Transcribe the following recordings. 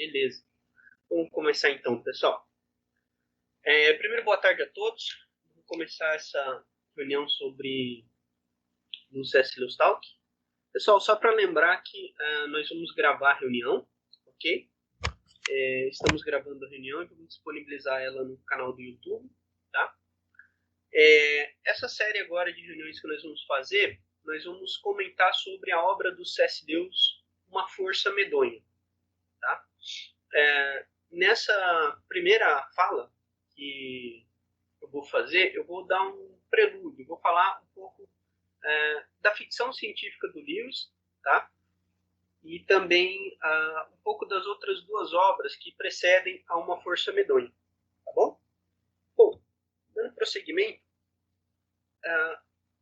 Beleza. Vamos começar então, pessoal. Primeiro, boa tarde a todos. Vamos começar essa reunião sobre o CS Lewis Talk. Pessoal, só para lembrar que nós vamos gravar a reunião, ok? Estamos gravando a reunião e vamos disponibilizar ela no canal do YouTube, tá? Essa série agora de reuniões que nós vamos fazer, nós vamos comentar sobre a obra do C.S. Lewis, Uma Força Medonha, tá? Nessa primeira fala que eu vou fazer, eu vou dar um prelúdio, vou falar um pouco da ficção científica do Lewis, tá? E também um pouco das outras duas obras que precedem a Uma Força Medonha, tá bom? Bom, dando prosseguimento,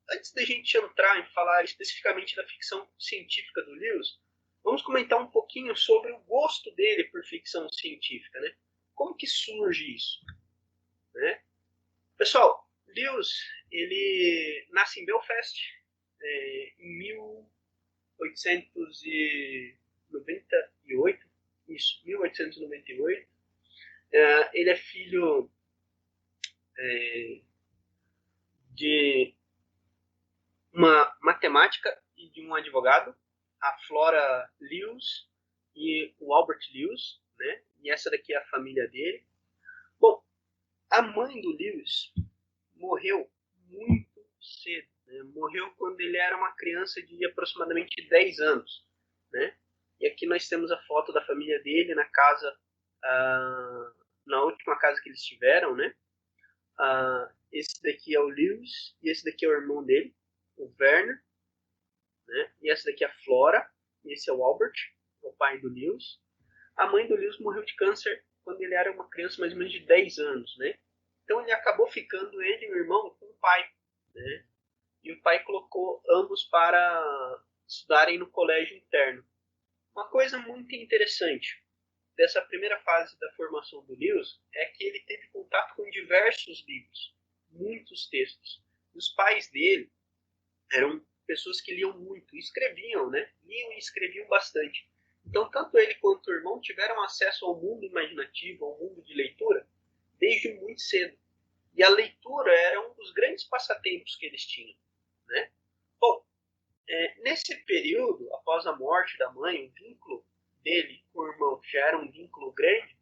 antes da gente entrar em falar especificamente da ficção científica do Lewis, vamos comentar um pouquinho sobre o gosto dele por ficção científica, né? Como que surge isso? Né? Pessoal, Lewis, ele nasce em Belfast em 1898. Isso, 1898. Ele é filho de uma matemática e de um advogado, a Flora Lewis e o Albert Lewis, né? E essa daqui é a família dele. Bom, a mãe do Lewis morreu muito cedo, né? Morreu quando ele era uma criança de aproximadamente 10 anos, né? E aqui nós temos a foto da família dele na casa, na última casa que eles tiveram, né? Esse daqui é o Lewis e esse daqui é o irmão dele, o Werner, né? E essa daqui é a Flora, e esse é o Albert, o pai do Lewis. A mãe do Lewis morreu de câncer quando ele era uma criança mais ou menos de 10 anos, né? Então ele acabou ficando, ele e o irmão, com o pai, né? E o pai colocou ambos para estudarem no colégio interno. Uma coisa muito interessante dessa primeira fase da formação do Lewis é que ele teve contato com diversos livros, muitos textos. Os pais dele eram pessoas que liam muito, escreviam, né? Liam e escreviam bastante. Então, tanto ele quanto o irmão tiveram acesso ao mundo imaginativo, ao mundo de leitura, desde muito cedo. E a leitura era um dos grandes passatempos que eles tinham, né? Bom, nesse período, após a morte da mãe, o vínculo dele com o irmão já era um vínculo grande,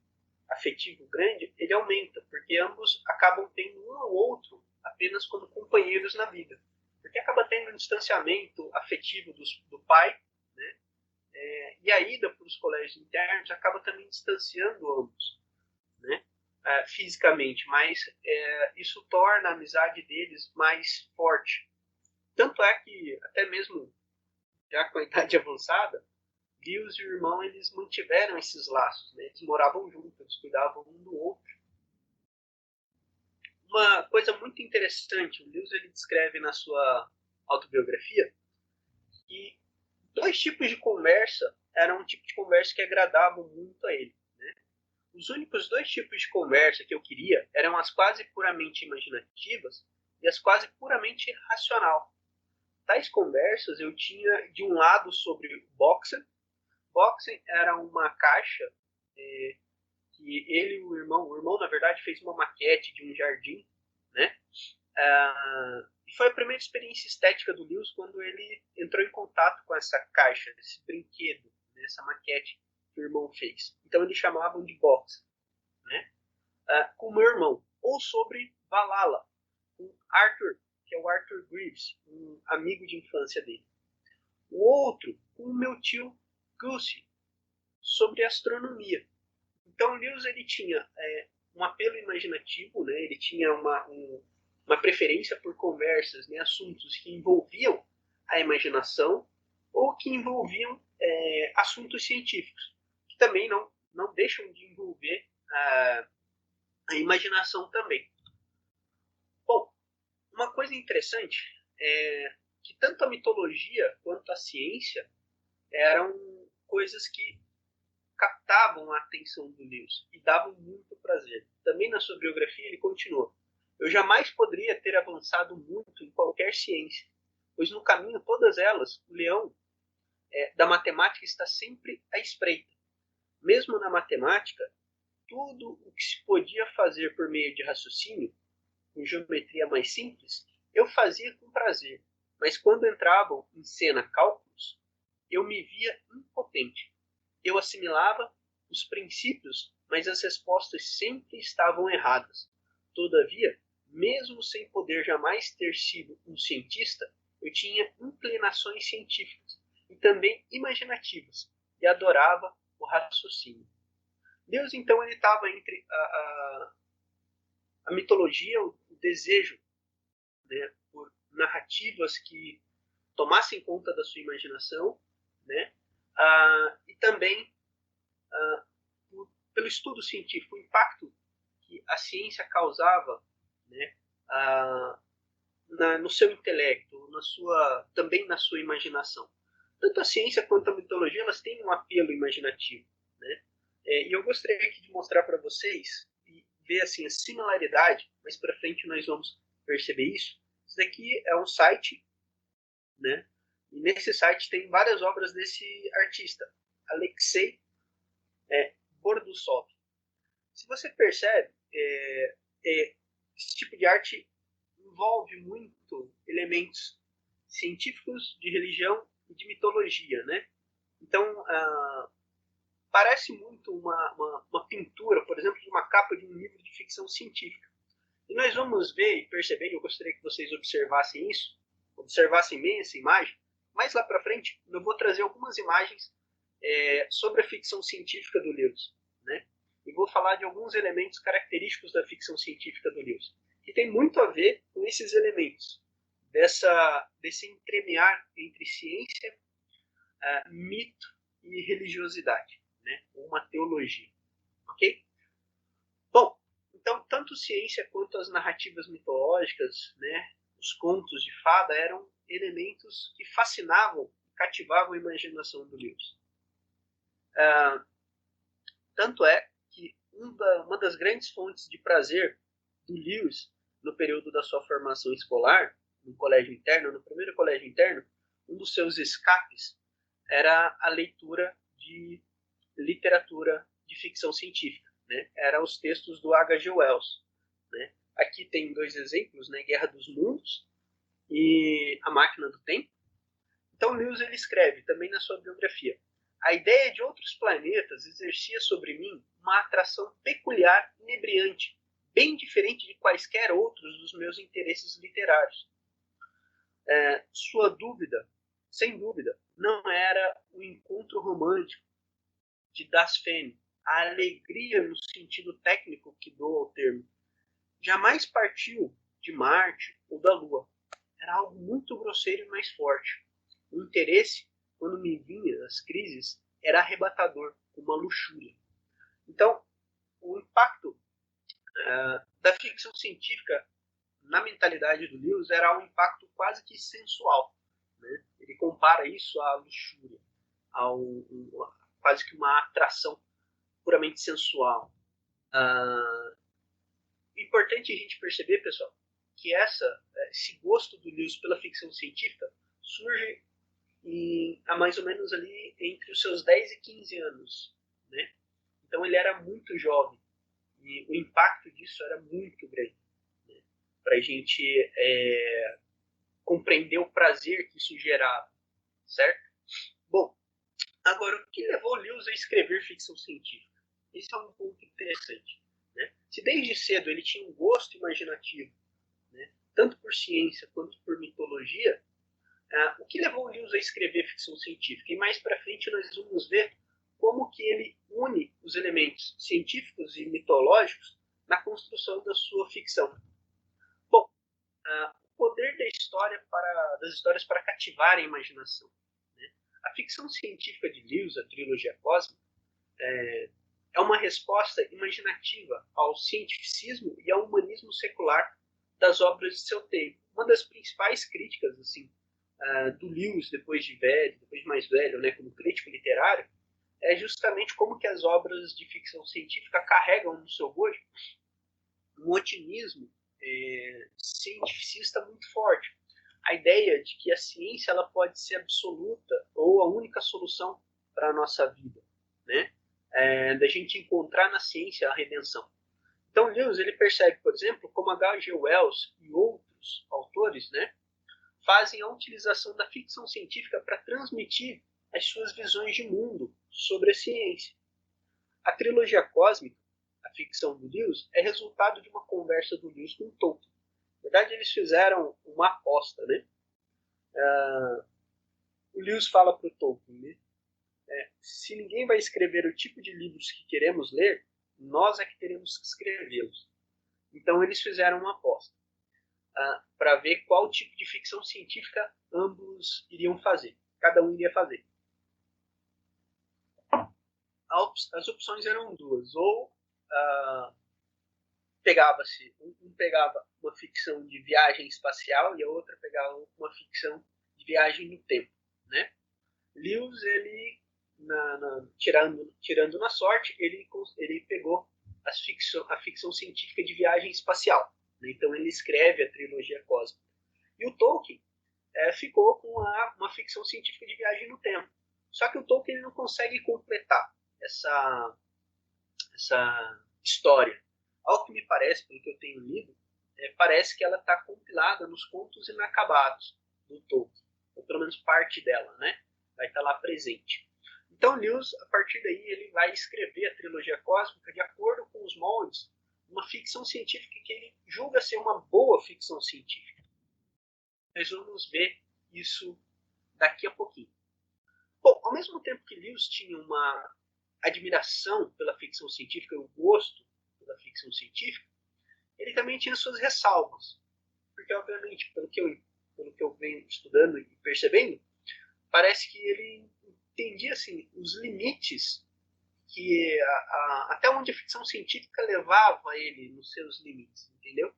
afetivo grande, ele aumenta, porque ambos acabam tendo um ao outro apenas como companheiros na vida. Porque acaba tendo um distanciamento afetivo do pai, né? E a ida para os colégios internos acaba também distanciando ambos, né? Fisicamente, mas isso torna a amizade deles mais forte. Tanto é que, até mesmo já com a idade avançada, Lewis e o irmão eles mantiveram esses laços, né? Eles moravam juntos, eles cuidavam um do outro. Uma coisa muito interessante, o Lewis ele descreve na sua autobiografia que dois tipos de conversa eram um tipo de conversa que agradavam muito a ele. Né? Os únicos dois tipos de conversa que eu queria eram as quase puramente imaginativas e as quase puramente racional. Tais conversas eu tinha de um lado sobre boxing. Boxing era uma caixa que ele e o irmão na verdade fez uma maquete de um jardim, né? E foi a primeira experiência estética do Lewis quando ele entrou em contato com essa caixa, esse brinquedo, né, essa maquete que o irmão fez. Então eles chamavam de box, né? Com o meu irmão. Ou sobre Valhalla, com Arthur, que é o Arthur Greaves, um amigo de infância dele. O outro, com o meu tio Gussie, sobre astronomia. Então o Lewis ele tinha um apelo imaginativo, né? Ele tinha uma preferência por conversas, né? Assuntos que envolviam a imaginação ou que envolviam assuntos científicos, que também não deixam de envolver a imaginação também. Bom, uma coisa interessante é que tanto a mitologia quanto a ciência eram coisas que captavam a atenção do Lewis e davam muito prazer. Também na sua biografia ele continua: eu jamais poderia ter avançado muito em qualquer ciência, pois no caminho todas elas, o leão da matemática está sempre à espreita. mesmo na matemática, tudo o que se podia fazer por meio de raciocínio, com geometria mais simples, eu fazia com prazer. Mas quando entravam em cena cálculos, eu me via impotente. Eu assimilava os princípios, mas as respostas sempre estavam erradas. Todavia, mesmo sem poder jamais ter sido um cientista, eu tinha inclinações científicas e também imaginativas, e adorava o raciocínio. Deus, então, ele estava entre a mitologia, o desejo, né, por narrativas que tomassem conta da sua imaginação, né, e também pelo estudo científico, o impacto que a ciência causava, né, no seu intelecto, também na sua imaginação. Tanto a ciência quanto a mitologia, elas têm um apelo imaginativo, né? E eu gostaria aqui de mostrar para vocês e ver assim a similaridade. Mais para frente nós vamos perceber isso. Isso daqui é um site, né? E nesse site tem várias obras desse artista, Alexei Bordusov. Se você percebe, esse tipo de arte envolve muito elementos científicos, de religião e de mitologia, né? Então, parece muito uma pintura, por exemplo, de uma capa de um livro de ficção científica. E nós vamos ver e perceber, e eu gostaria que vocês observassem isso, observassem bem essa imagem. Mais lá para frente, eu vou trazer algumas imagens sobre a ficção científica do Lewis, né? E vou falar de alguns elementos característicos da ficção científica do Lewis, que tem muito a ver com esses elementos, desse entremear entre ciência, mito e religiosidade, né? Uma teologia, ok? Bom, então tanto ciência quanto as narrativas mitológicas, né, os contos de fada eram elementos que fascinavam, cativavam a imaginação do Lewis. Tanto é que uma das grandes fontes de prazer do Lewis no período da sua formação escolar, no colégio interno, no primeiro colégio interno, um dos seus escapes era a leitura de literatura de ficção científica, né? Eram os textos do H.G. Wells, né? Aqui tem dois exemplos, né? Guerra dos Mundos e A Máquina do Tempo. Então Lewis ele escreve também na sua biografia: a ideia de outros planetas exercia sobre mim uma atração peculiar e inebriante, bem diferente de quaisquer outros dos meus interesses literários. Sua dúvida, sem dúvida, não era o encontro romântico de Das Fene, a alegria no sentido técnico que dou ao termo. Jamais partiu de Marte ou da Lua. Era algo muito grosseiro e mais forte. O interesse, quando me vinha as crises, era arrebatador, uma luxúria. Então, o impacto da ficção científica na mentalidade do Lewis era um impacto quase que sensual, né? Ele compara isso à luxúria, quase que uma atração puramente sensual. Importante a gente perceber, pessoal, que esse gosto do Lewis pela ficção científica surge há mais ou menos ali entre os seus 10 e 15 anos, né? Então ele era muito jovem e o impacto disso era muito grande, né? Para a gente compreender o prazer que isso gerava, certo? Bom, agora o que levou Lewis a escrever ficção científica? Esse é um ponto interessante, né? Se desde cedo ele tinha um gosto imaginativo, né, tanto por ciência quanto por mitologia, o que levou o Lewis a escrever ficção científica? E mais para frente nós vamos ver como que ele une os elementos científicos e mitológicos na construção da sua ficção. Bom, o poder das histórias para cativar a imaginação, né? A ficção científica de Lewis, a trilogia cósmica, é uma resposta imaginativa ao cientificismo e ao humanismo secular das obras de seu tempo. Uma das principais críticas assim, do Lewis, depois de mais velho, né, como crítico literário, é justamente como que as obras de ficção científica carregam no seu bojo um otimismo cientificista muito forte. A ideia de que a ciência ela pode ser absoluta ou a única solução para a nossa vida, né? da gente encontrar na ciência a redenção. Então, Lewis ele percebe, por exemplo, como H.G. Wells e outros autores, né, fazem a utilização da ficção científica para transmitir as suas visões de mundo sobre a ciência. A trilogia cósmica, a ficção do Lewis, é resultado de uma conversa do Lewis com Tolkien. Na verdade, eles fizeram uma aposta, né? O Lewis fala para o Tolkien, né? Se ninguém vai escrever o tipo de livros que queremos ler, nós é que teremos que escrevê-los. Então eles fizeram uma aposta para ver qual tipo de ficção científica ambos iriam fazer. Cada um iria fazer. As opções eram duas. Ou pegava-se, um pegava uma ficção de viagem espacial e a outra pegava uma ficção de viagem no tempo, né? Lewis, ele tirando na sorte, ele pegou a ficção científica de viagem espacial. Né? Então ele escreve a trilogia cósmica. E o Tolkien ficou com uma ficção científica de viagem no tempo. Só que o Tolkien ele não consegue completar essa história. Ao que me parece, pelo que eu tenho lido, parece que ela está compilada nos contos inacabados do Tolkien. Ou pelo menos parte dela, né? Vai estar lá presente. Então Lewis, a partir daí, ele vai escrever a trilogia cósmica de acordo com os moldes de uma ficção científica que ele julga ser uma boa ficção científica. Nós vamos ver isso daqui a pouquinho. Bom, ao mesmo tempo que Lewis tinha uma admiração pela ficção científica e o gosto pela ficção científica, ele também tinha suas ressalvas. Porque, obviamente, pelo que eu venho estudando e percebendo, parece que ele entendia assim, os limites que até onde a ficção científica levava ele nos seus limites, entendeu?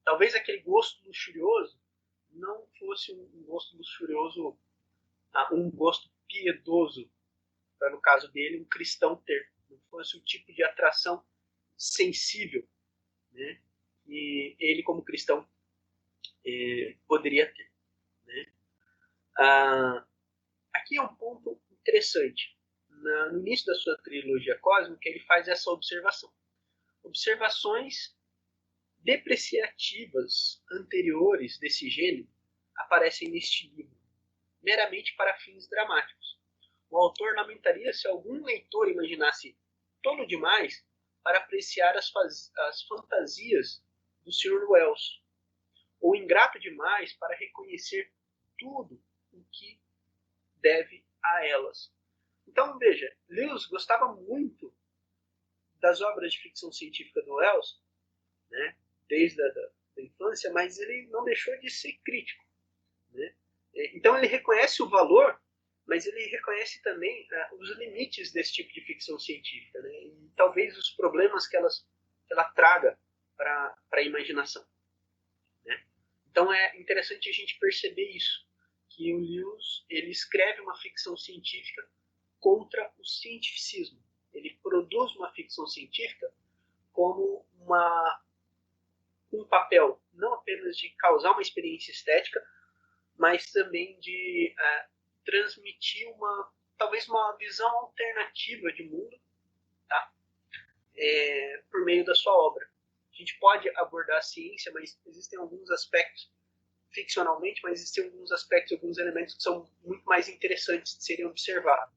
Talvez aquele gosto luxurioso não fosse um gosto luxurioso, um gosto piedoso, para no caso dele um cristão ter, não fosse o tipo de atração sensível, né, que ele como cristão poderia ter, né? Aqui é um ponto interessante. No início da sua trilogia cósmica, ele faz essa observação. Observações depreciativas anteriores desse gênero aparecem neste livro, meramente para fins dramáticos. O autor lamentaria se algum leitor imaginasse tolo demais para apreciar as fantasias do Sr. Wells, ou ingrato demais para reconhecer tudo o que deve a elas. Então, veja, Lewis gostava muito das obras de ficção científica do Wells, né, desde a infância, mas ele não deixou de ser crítico. Né? Então, ele reconhece o valor, mas ele reconhece também os limites desse tipo de ficção científica, né? E talvez os problemas que ela traga para a imaginação. Né? Então, é interessante a gente perceber isso, que o Lewis ele escreve uma ficção científica contra o cientificismo. Ele produz uma ficção científica como um papel não apenas de causar uma experiência estética, mas também de transmitir talvez uma visão alternativa de mundo, tá? Por meio da sua obra. A gente pode abordar a ciência, mas existem alguns aspectos, ficcionalmente, mas existem alguns aspectos, alguns elementos que são muito mais interessantes de serem observados.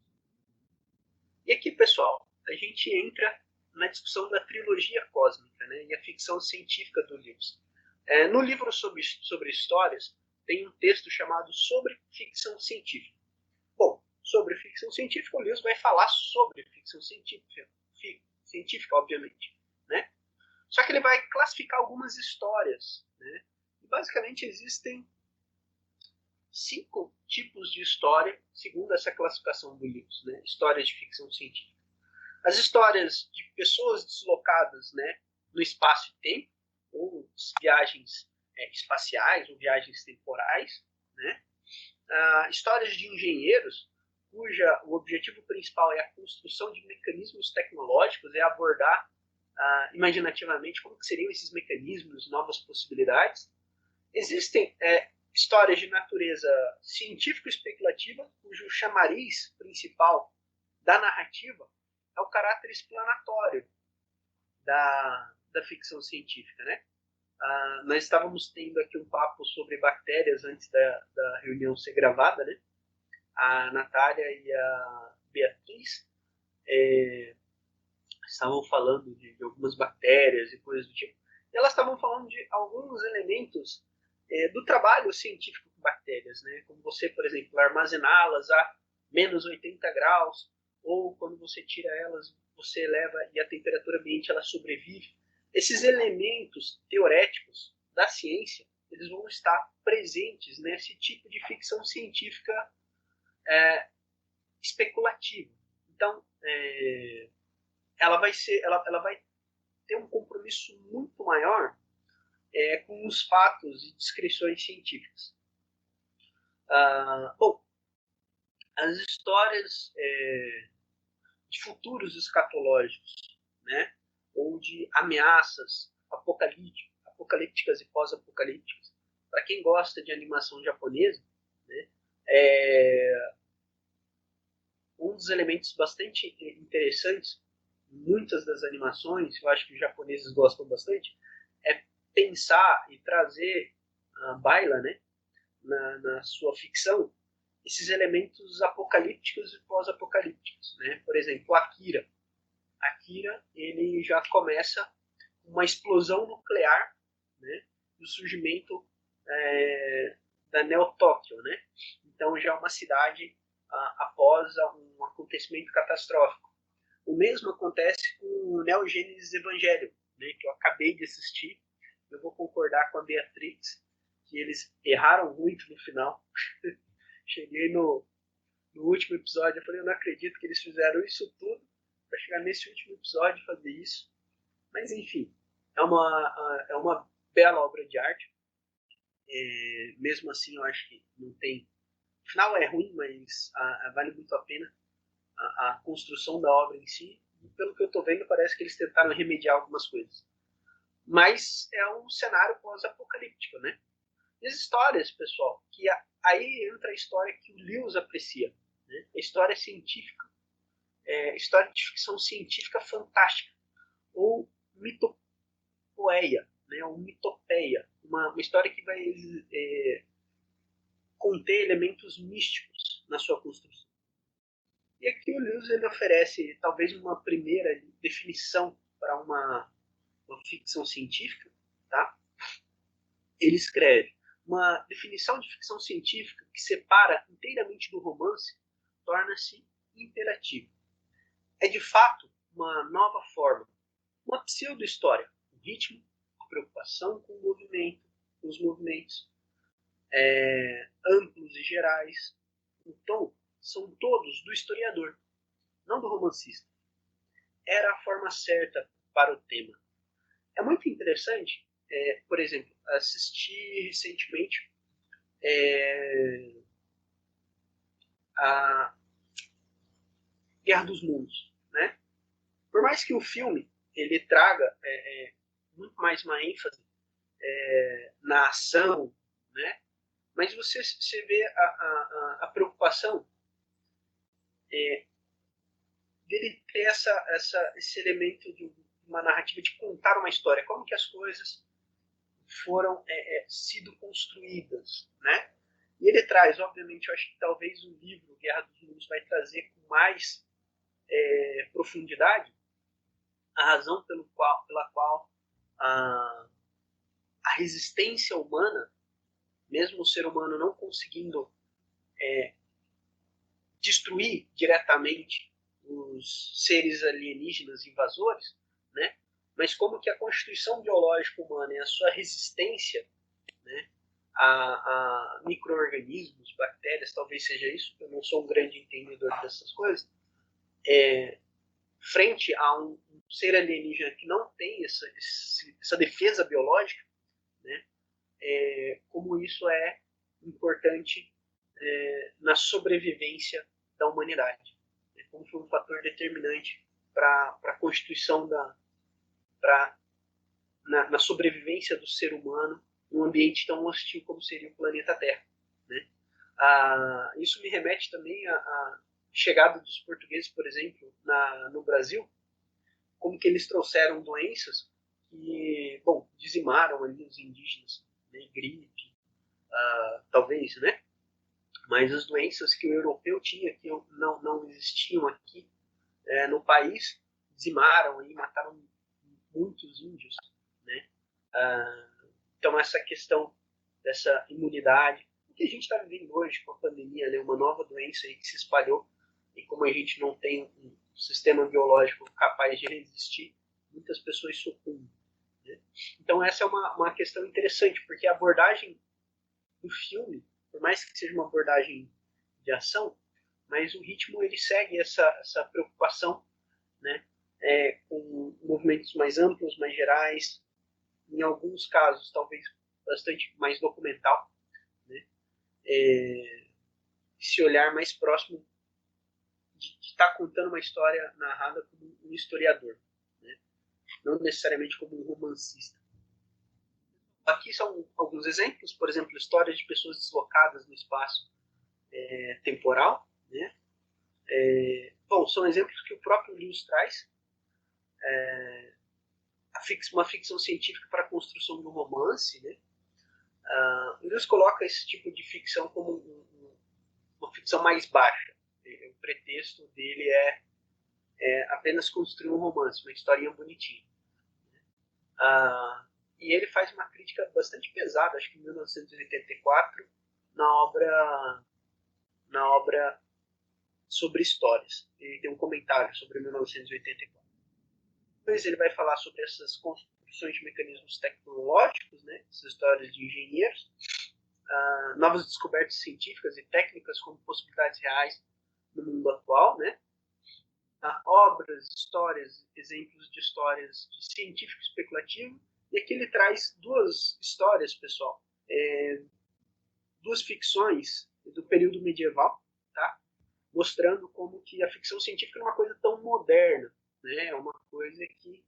E aqui, pessoal, a gente entra na discussão da trilogia cósmica, né, e a ficção científica do Lewis. No livro sobre histórias, tem um texto chamado Sobre Ficção Científica. Bom, sobre ficção científica, o Lewis vai falar sobre ficção científica, obviamente. Né? Só que ele vai classificar algumas histórias. Né? E basicamente existem 5 tipos de história, segundo essa classificação do Lewis, né? Histórias de ficção científica. As histórias de pessoas deslocadas, né, no espaço e tempo, ou viagens espaciais, ou viagens temporais. Né? Histórias de engenheiros, cuja o objetivo principal é a construção de mecanismos tecnológicos, é abordar imaginativamente como que seriam esses mecanismos, novas possibilidades. Existem histórias de natureza científico-especulativa, cujo chamariz principal da narrativa é o caráter explanatório da ficção científica, né? Nós estávamos tendo aqui um papo sobre bactérias antes da reunião ser gravada, né? A Natália e a Beatriz estavam falando de algumas bactérias e coisas do tipo. E elas estavam falando de alguns elementos do trabalho científico com bactérias, né? Como você, por exemplo, armazená-las a menos 80 graus, ou quando você tira elas, você eleva e a temperatura ambiente ela sobrevive. Esses elementos teoréticos da ciência, eles vão estar presentes nesse tipo de ficção científica especulativa. Então, ela vai ter um compromisso muito maior com os fatos e descrições científicas. Bom, as histórias de futuros escatológicos, né, ou de ameaças apocalípticas e pós-apocalípticas. Para quem gosta de animação japonesa, né, um dos elementos bastante interessantes, muitas das animações, eu acho que os japoneses gostam bastante, é pensar e trazer a baila, né, na sua ficção, esses elementos apocalípticos e pós-apocalípticos, né? Por exemplo, Akira. Akira, ele já começa uma explosão nuclear, né? Do surgimento da Neo-Tóquio, né? Então já é uma cidade após um acontecimento catastrófico. O mesmo acontece com o Neo Genesis Evangelion, né? Que eu acabei de assistir. Eu vou concordar com a Beatrix que eles erraram muito no final. Cheguei no último episódio, eu falei, eu não acredito que eles fizeram isso tudo para chegar nesse último episódio e fazer isso. Mas enfim, é uma bela obra de arte. Mesmo assim, eu acho que não tem... O final é ruim, mas vale muito a pena a construção da obra em si. E pelo que eu estou vendo, parece que eles tentaram remediar algumas coisas. Mas é um cenário pós-apocalíptico, né? E as histórias, pessoal, que aí entra a história que o Lewis aprecia, né? A história científica, história de ficção científica fantástica, ou mitopoeia, né? Ou mitopeia, uma história que vai conter elementos místicos na sua construção. E aqui o Lewis ele oferece talvez uma primeira definição para uma ficção científica, tá? Ele escreve: uma definição de ficção científica que separa inteiramente do romance torna-se imperativa. É de fato uma nova forma, uma pseudo-história, o ritmo, a preocupação com o movimento, com os movimentos amplos e gerais. O tom são todos do historiador, não do romancista. Era a forma certa para o tema. É muito interessante, por exemplo, assisti recentemente a Guerra dos Mundos, né? Por mais que o filme ele traga muito mais uma ênfase na ação, né? Mas você vê a preocupação dele ter esse elemento de uma narrativa de contar uma história, como que as coisas foram sido construídas, né? E ele traz, obviamente, eu acho que talvez o livro Guerra dos Mundos vai trazer com mais profundidade a razão pela qual a resistência humana, mesmo o ser humano não conseguindo destruir diretamente os seres alienígenas invasores, né? Mas como que a constituição biológica humana e a sua resistência, né, a micro-organismos, bactérias, talvez seja isso, eu não sou um grande entendedor dessas coisas, frente a um ser alienígena que não tem essa defesa biológica, né, como isso é importante na sobrevivência da humanidade, né, como foi um fator determinante para a constituição na sobrevivência do ser humano num ambiente tão hostil como seria o planeta Terra, né? Isso me remete também a chegada dos portugueses, por exemplo, no Brasil, como que eles trouxeram doenças que, bom, dizimaram ali os indígenas, né? Gripe, talvez, né? Mas as doenças que o europeu tinha, que não existiam aqui no país, dizimaram e mataram muitos índios, né? Então essa questão dessa imunidade, o que a gente está vivendo hoje com a pandemia, né? Uma nova doença aí que se espalhou, e como a gente não tem um sistema biológico capaz de resistir, muitas pessoas sucumbem. Né? Então essa é uma questão interessante, porque a abordagem do filme, por mais que seja uma abordagem de ação, mas o ritmo ele segue essa preocupação, né? Com movimentos mais amplos, mais gerais, em alguns casos talvez bastante mais documental, né? Esse olhar mais próximo de estar contando uma história narrada como um historiador, né? Não necessariamente como um romancista. Aqui são alguns exemplos, por exemplo, histórias de pessoas deslocadas no espaço temporal, né? Bom, são exemplos que o próprio Lewis traz. Uma ficção científica para a construção do romance, né? O Lewis coloca esse tipo de ficção como uma ficção mais baixa. O pretexto dele é apenas construir um romance, uma historinha bonitinha. E ele faz uma crítica bastante pesada, acho que em 1984, na obra sobre histórias. Ele tem um comentário sobre 1984. Depois ele vai falar sobre essas construções de mecanismos tecnológicos, né, essas histórias de engenheiros, novas descobertas científicas e técnicas como possibilidades reais no mundo atual, né, obras, histórias, exemplos de histórias de científico especulativo. E aqui ele traz duas histórias, pessoal, duas ficções do período medieval, tá? Mostrando como que a ficção científica não é uma coisa tão moderna, né? É uma coisa que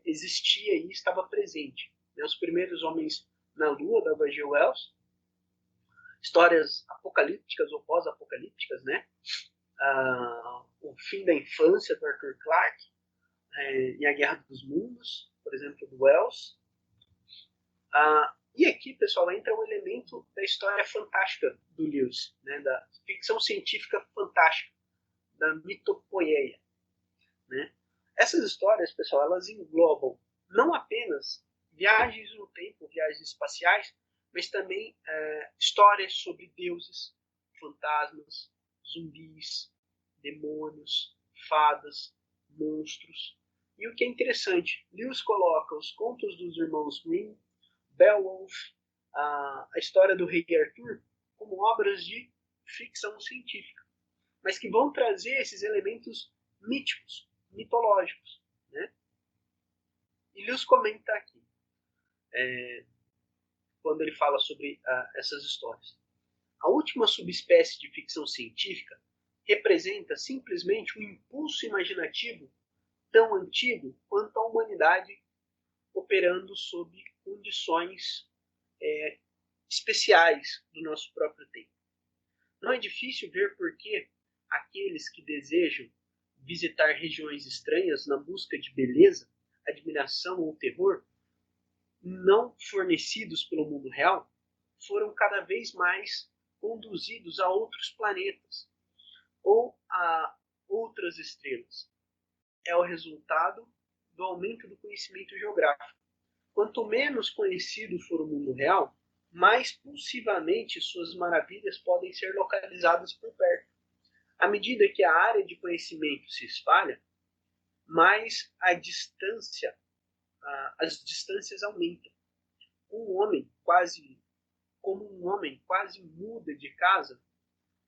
existia e estava presente. Né? Os primeiros homens na Lua, da H.G. Wells, histórias apocalípticas ou pós-apocalípticas, né? O fim da infância do Arthur Clarke, e a Guerra dos Mundos, por exemplo, do Wells. E aqui, pessoal, entra um elemento da história fantástica do Lewis, né? Da ficção científica fantástica, da mitopoeia. Né? Essas histórias, pessoal, elas englobam não apenas viagens no tempo, viagens espaciais, mas também histórias sobre deuses, fantasmas, zumbis, demônios, fadas, monstros. E o que é interessante, Lewis coloca os contos dos irmãos Grimm, Beowulf, a história do Rei Arthur, como obras de ficção científica, mas que vão trazer esses elementos míticos, mitológicos. Né? E Lewis comenta aqui, quando ele fala sobre essas histórias. A última subespécie de ficção científica representa simplesmente um impulso imaginativo tão antigo quanto a humanidade operando sob condições especiais do nosso próprio tempo. Não é difícil ver por que aqueles que desejam visitar regiões estranhas na busca de beleza, admiração ou terror, não fornecidos pelo mundo real, foram cada vez mais conduzidos a outros planetas ou a outras estrelas. É o resultado do aumento do conhecimento geográfico. Quanto menos conhecido for o mundo real, mais pulsivamente suas maravilhas podem ser localizadas por perto. À medida que a área de conhecimento se espalha, mais as distâncias aumentam. Como um homem quase muda de casa,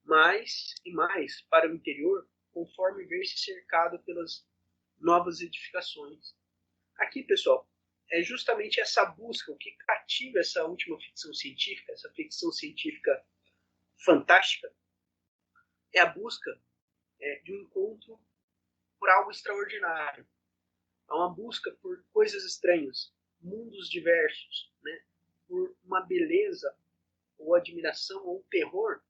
mais e mais para o interior, conforme ver-se cercado pelas novas edificações. Aqui, pessoal, é justamente essa busca, o que cativa essa última ficção científica, essa ficção científica fantástica, é a busca de um encontro por algo extraordinário. É uma busca por coisas estranhas, mundos diversos, né? Por uma beleza, ou admiração, ou terror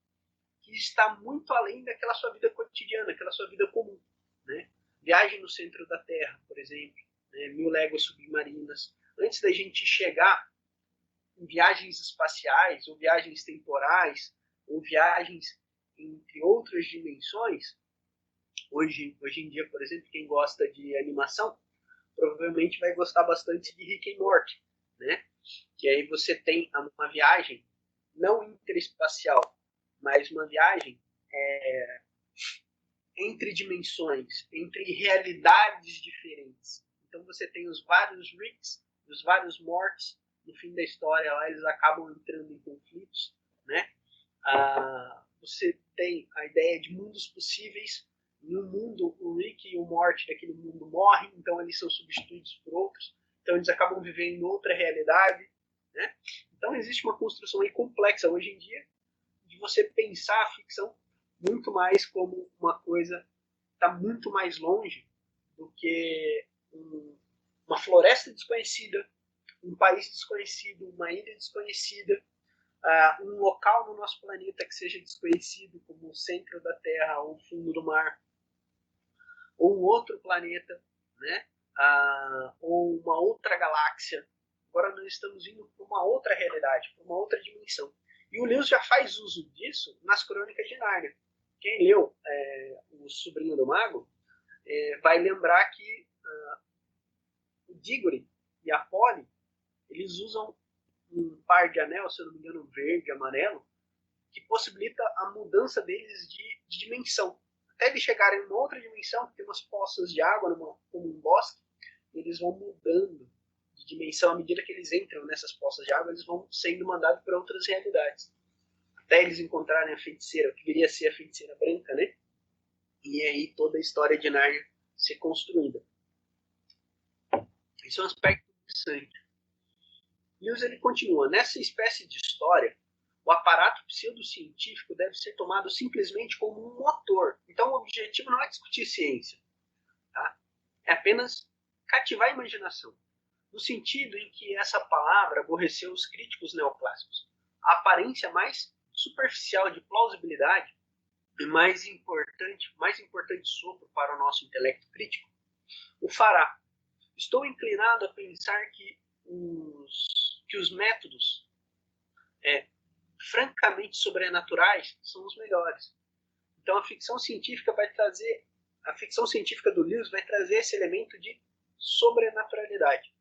que está muito além daquela sua vida cotidiana, aquela sua vida comum, né? Viagem no centro da Terra, por exemplo, né? 1000 léguas submarinas. Antes da gente chegar em viagens espaciais, ou viagens temporais, ou viagens entre outras dimensões, hoje em dia, por exemplo, quem gosta de animação, provavelmente vai gostar bastante de Rick and Morty, né? Que aí você tem uma viagem não interespacial, mas uma viagem entre dimensões, entre realidades diferentes. Então você tem os vários Ricks, os vários Morts, no fim da história lá eles acabam entrando em conflitos, né? Você tem a ideia de mundos possíveis. Em um mundo, o Rick e o Morty daquele mundo morrem, então eles são substituídos por outros. Então eles acabam vivendo em outra realidade, né? Então existe uma construção aí complexa hoje em dia de você pensar a ficção muito mais como uma coisa que está muito mais longe do que uma floresta desconhecida, um país desconhecido, uma ilha desconhecida, um local no nosso planeta que seja desconhecido, como o centro da Terra ou o fundo do mar, ou um outro planeta, né? Ou uma outra galáxia. Agora nós estamos indo para uma outra realidade, para uma outra dimensão. E o Lewis já faz uso disso nas Crônicas de Nárnia. Quem leu O Sobrinho do Mago vai lembrar que o Diggory e a Polly, eles usam um par de anel, se eu não me engano, verde e amarelo, que possibilita a mudança deles de dimensão. Até eles chegarem em uma outra dimensão, que tem umas poças de água, como um bosque, eles vão mudando de dimensão à medida que eles entram nessas poças de água, eles vão sendo mandados para outras realidades. Até eles encontrarem a feiticeira, que viria a ser a feiticeira branca, né? E aí toda a história de Nárnia ser construída. Isso é um aspecto interessante. Lewis ele continua, nessa espécie de história, o aparato pseudocientífico deve ser tomado simplesmente como um motor. Então o objetivo não é discutir ciência, tá? É apenas cativar a imaginação, no sentido em que essa palavra aborreceu os críticos neoclássicos. A aparência mais superficial de plausibilidade e mais importante sopro para o nosso intelecto crítico o fará. Estou inclinado a pensar que os métodos francamente sobrenaturais são os melhores. Então a ficção científica do Lewis vai trazer esse elemento de sobrenaturalidade,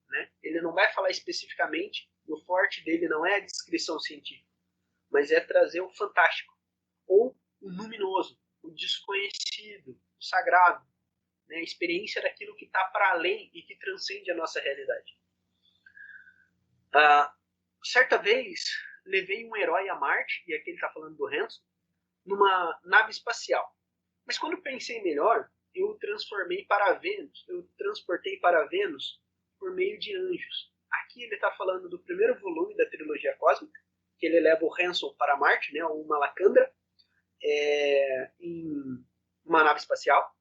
né? Ele não vai falar especificamente, o forte dele não é a descrição científica, mas é trazer o fantástico, ou o luminoso, o desconhecido, o sagrado, né? A experiência daquilo que está para além e que transcende a nossa realidade. Certa vez, levei um herói a Marte, e aqui ele está falando do Hanson, numa nave espacial. Mas quando pensei melhor, eu transportei para Vênus por meio de anjos. Aqui ele está falando do primeiro volume da trilogia cósmica, que ele leva o Hanson para Marte, né, ou uma Lacandra, em uma nave espacial,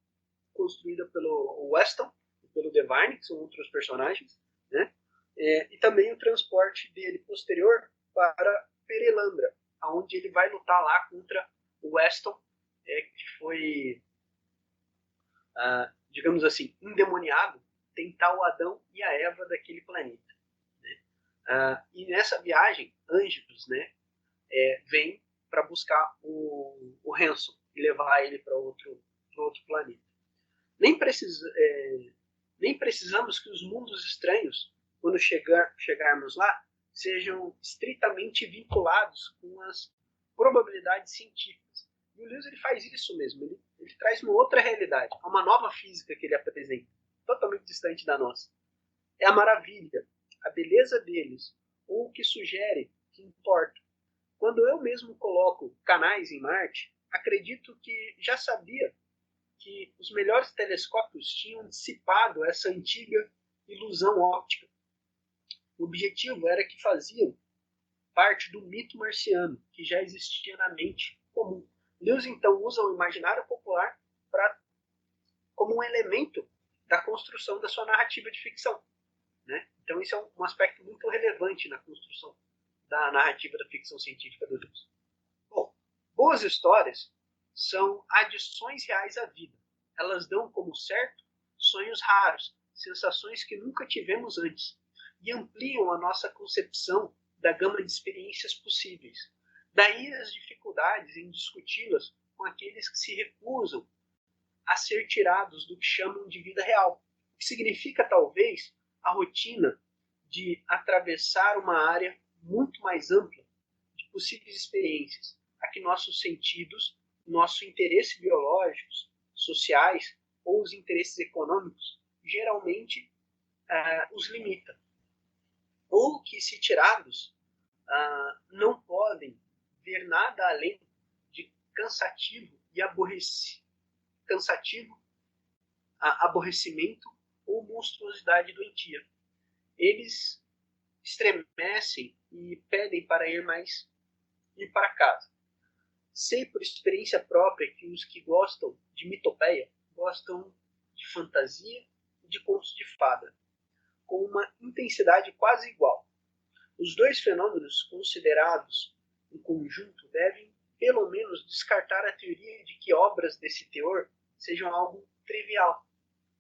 construída pelo Weston e pelo Devine, que são outros personagens, né? E também o transporte dele posterior para Perelandra, onde ele vai lutar lá contra o Weston, que foi, digamos assim, endemoniado, tentar o Adão e a Eva daquele planeta, né? E nessa viagem, anjos, né, vêm para buscar o Hanson e levar ele para outro planeta. Nem precisamos que os mundos estranhos, quando chegarmos lá, sejam estritamente vinculados com as probabilidades científicas. E o Lewis ele faz isso mesmo, ele traz uma outra realidade, uma nova física que ele apresenta, totalmente distante da nossa. É a maravilha, a beleza deles, ou o que sugere, que importa. Quando eu mesmo coloco canais em Marte, acredito que já sabia que os melhores telescópios tinham dissipado essa antiga ilusão óptica. O objetivo era que faziam parte do mito marciano, que já existia na mente comum. Lewis, então, usa o imaginário popular como um elemento da construção da sua narrativa de ficção, né? Então, isso é um aspecto muito relevante na construção da narrativa da ficção científica do Lewis. Bom, Boas histórias são adições reais à vida. Elas dão como certo sonhos raros, sensações que nunca tivemos antes, e ampliam a nossa concepção da gama de experiências possíveis. Daí as dificuldades em discuti-las com aqueles que se recusam a ser tirados do que chamam de vida real, o que significa, talvez, a rotina de atravessar uma área muito mais ampla de possíveis experiências, a que nossos sentidos, nossos interesses biológicos, sociais ou os interesses econômicos geralmente os limita. Ou que, se tirados, não podem ver nada além de cansativo e aborrecimento ou monstruosidade doentia. Eles estremecem e pedem para ir para casa. Sei por experiência própria que os que gostam de mitopeia gostam de fantasia e de contos de fada, com uma intensidade quase igual. Os dois fenômenos considerados em conjunto devem, pelo menos, descartar a teoria de que obras desse teor sejam algo trivial.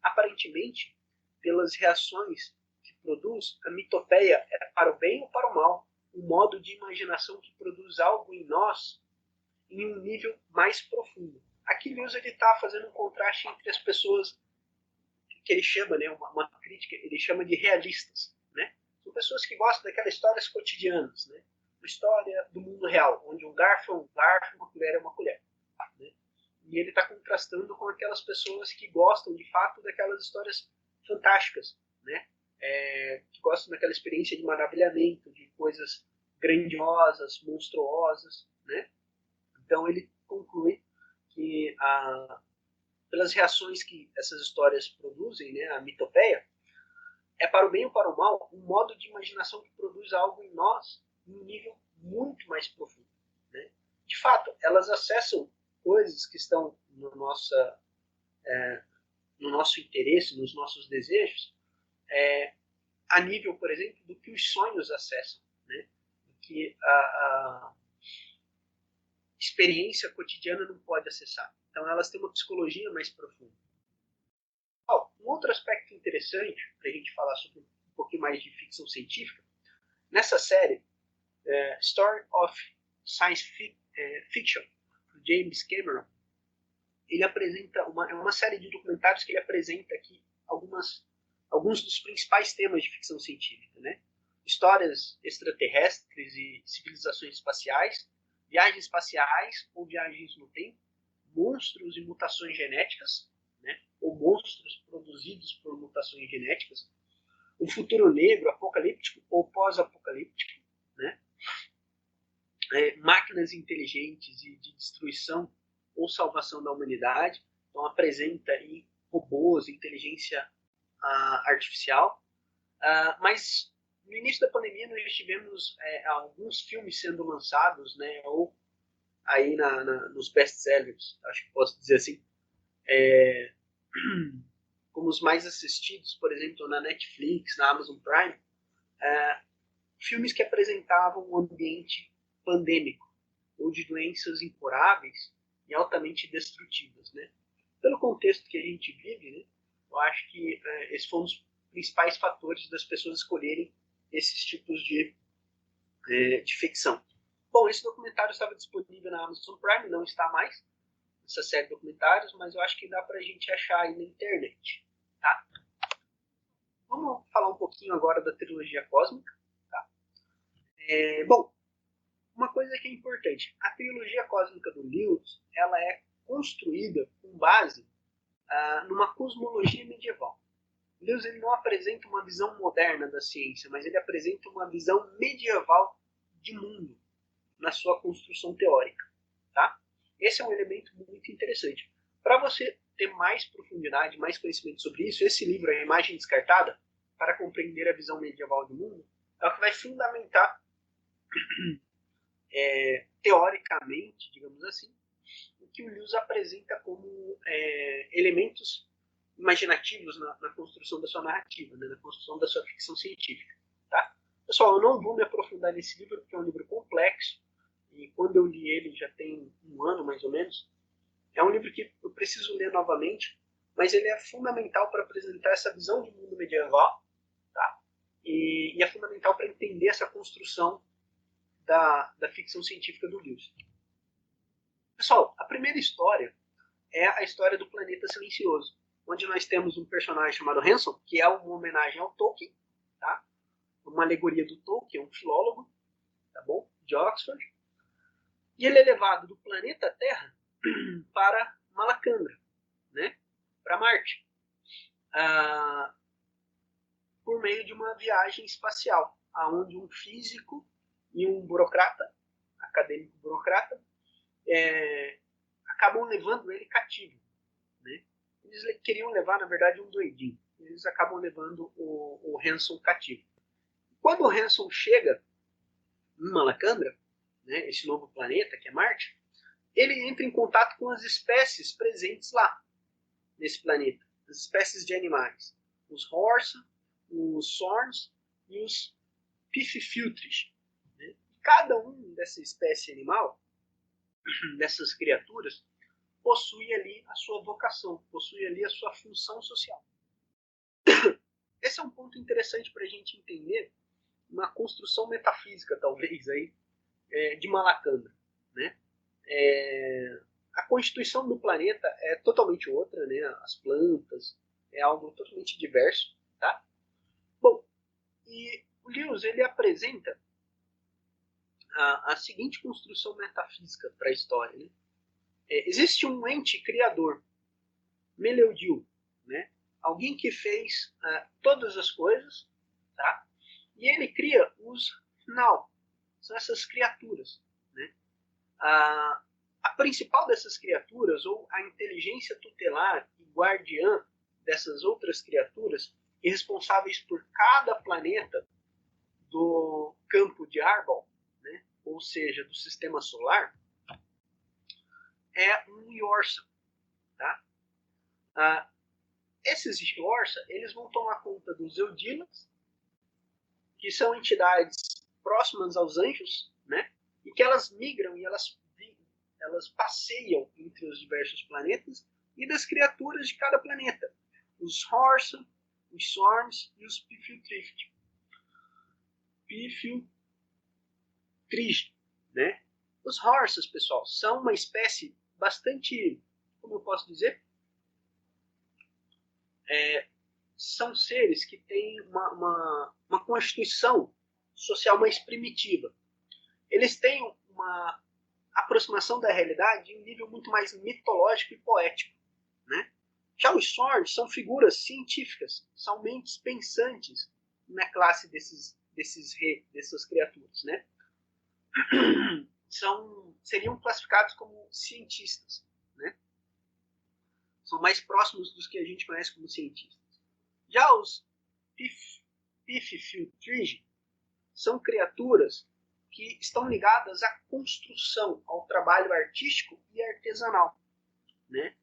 Aparentemente, pelas reações que produz, a mitopeia é para o bem ou para o mal, um modo de imaginação que produz algo em nós em um nível mais profundo. Aqui Lewis está fazendo um contraste entre as pessoas que ele chama, né, uma crítica, ele chama de realistas, né? São pessoas que gostam daquelas histórias cotidianas, né? Uma história do mundo real, onde um garfo é um garfo, uma colher é uma colher, né? E ele está contrastando com aquelas pessoas que gostam, de fato, daquelas histórias fantásticas, né? Que gostam daquela experiência de maravilhamento, de coisas grandiosas, monstruosas, né? Então ele conclui que pelas reações que essas histórias produzem, né, a mitopeia, é para o bem ou para o mal um modo de imaginação que produz algo em nós em um nível muito mais profundo, né? De fato, elas acessam coisas que estão no nosso interesse, nos nossos desejos, a nível, por exemplo, do que os sonhos acessam, né? Do que a experiência cotidiana não pode acessar. Então elas têm uma psicologia mais profunda. Um outro aspecto interessante para a gente falar sobre um pouquinho mais de ficção científica, nessa série Story of Science Fiction, do James Cameron, ele apresenta uma série de documentários que ele apresenta aqui alguns dos principais temas de ficção científica, né? Histórias extraterrestres e civilizações espaciais, viagens espaciais ou viagens no tempo, monstros e mutações genéticas, né? Ou monstros produzidos por mutações genéticas, um futuro negro, apocalíptico ou pós-apocalíptico, né? Máquinas inteligentes e de destruição ou salvação da humanidade. Então apresenta aí robôs, inteligência artificial. Mas no início da pandemia nós tivemos alguns filmes sendo lançados, né, ou aí nos best-sellers, acho que posso dizer assim, como os mais assistidos, por exemplo, na Netflix, na Amazon Prime, filmes que apresentavam um ambiente pandêmico, ou de doenças incuráveis e altamente destrutivas, né? Pelo contexto que a gente vive, né, eu acho que esse foi um dos principais fatores das pessoas escolherem esses tipos de ficção. Bom, esse documentário estava disponível na Amazon Prime, não está mais, essa série de documentários, mas eu acho que dá para a gente achar aí na internet, tá? Vamos falar um pouquinho agora da trilogia cósmica, tá? Bom, uma coisa que é importante, a trilogia cósmica do Lewis, ela é construída com base numa cosmologia medieval. Lewis ele não apresenta uma visão moderna da ciência, mas ele apresenta uma visão medieval de mundo na sua construção teórica, tá? Esse é um elemento muito interessante. Para você ter mais profundidade, mais conhecimento sobre isso, esse livro, A Imagem Descartada, para compreender a visão medieval do mundo, é o que vai fundamentar teoricamente, digamos assim, o que o Lewis apresenta como elementos imaginativos na construção da sua narrativa, né, na construção da sua ficção científica. Tá? Pessoal, eu não vou me aprofundar nesse livro, porque é um livro complexo e quando eu li ele já tem um ano mais ou menos. É um livro que eu preciso ler novamente, mas ele é fundamental para apresentar essa visão de mundo medieval, tá? E é fundamental para entender essa construção da ficção científica do Lewis. Pessoal, a primeira história é a história do Planeta Silencioso, onde nós temos um personagem chamado Hanson, que é uma homenagem ao Tolkien, tá? Uma alegoria do Tolkien, um filólogo, tá bom? De Oxford. E ele é levado do planeta Terra para Malacandra, né? Para Marte, por meio de uma viagem espacial, aonde um físico e um burocrata, acadêmico burocrata, acabam levando ele cativo, né? Eles queriam levar, na verdade, um doidinho. Eles acabam levando o Hanson cativo. Quando o Hanson chega em Malacandra, né, esse novo planeta que é Marte, ele entra em contato com as espécies presentes lá, nesse planeta. As espécies de animais. Os Horsa, os Sorns e os Pififiltres. Né? Cada um dessa espécie animal, dessas criaturas, possui ali a sua vocação, possui ali a sua função social. Esse é um ponto interessante para a gente entender uma construção metafísica, talvez, aí, de Malacandra. Né? A constituição do planeta é totalmente outra, né? As plantas é algo totalmente diverso, tá? Bom, e o Lewis ele apresenta a seguinte construção metafísica para a história. Né? Existe um ente criador, Meleudil, né? Alguém que fez todas as coisas, tá? E ele cria os Nau, são essas criaturas, né? A principal dessas criaturas, ou a inteligência tutelar e guardiã dessas outras criaturas, e responsáveis por cada planeta do campo de Arbol, né? Ou seja, do sistema solar, é um Yorsa. Tá? Esses Yorsa, eles vão tomar conta dos Eudilas, que são entidades próximas aos anjos, né? E que elas migram e elas passeiam entre os diversos planetas, e das criaturas de cada planeta. Os Horsa, os Sorms e os Pifiltrift. Né? Os Horsas, pessoal, são uma espécie bastante, como eu posso dizer, são seres que têm uma constituição social mais primitiva. Eles têm uma aproximação da realidade em um nível muito mais mitológico e poético. Né? Já os Sorns são figuras científicas, são mentes pensantes na classe dessas criaturas. Né? Seriam classificados como cientistas. Né? São mais próximos dos que a gente conhece como cientistas. Já os Pififiltrigi são criaturas que estão ligadas à construção, ao trabalho artístico e artesanal. Né?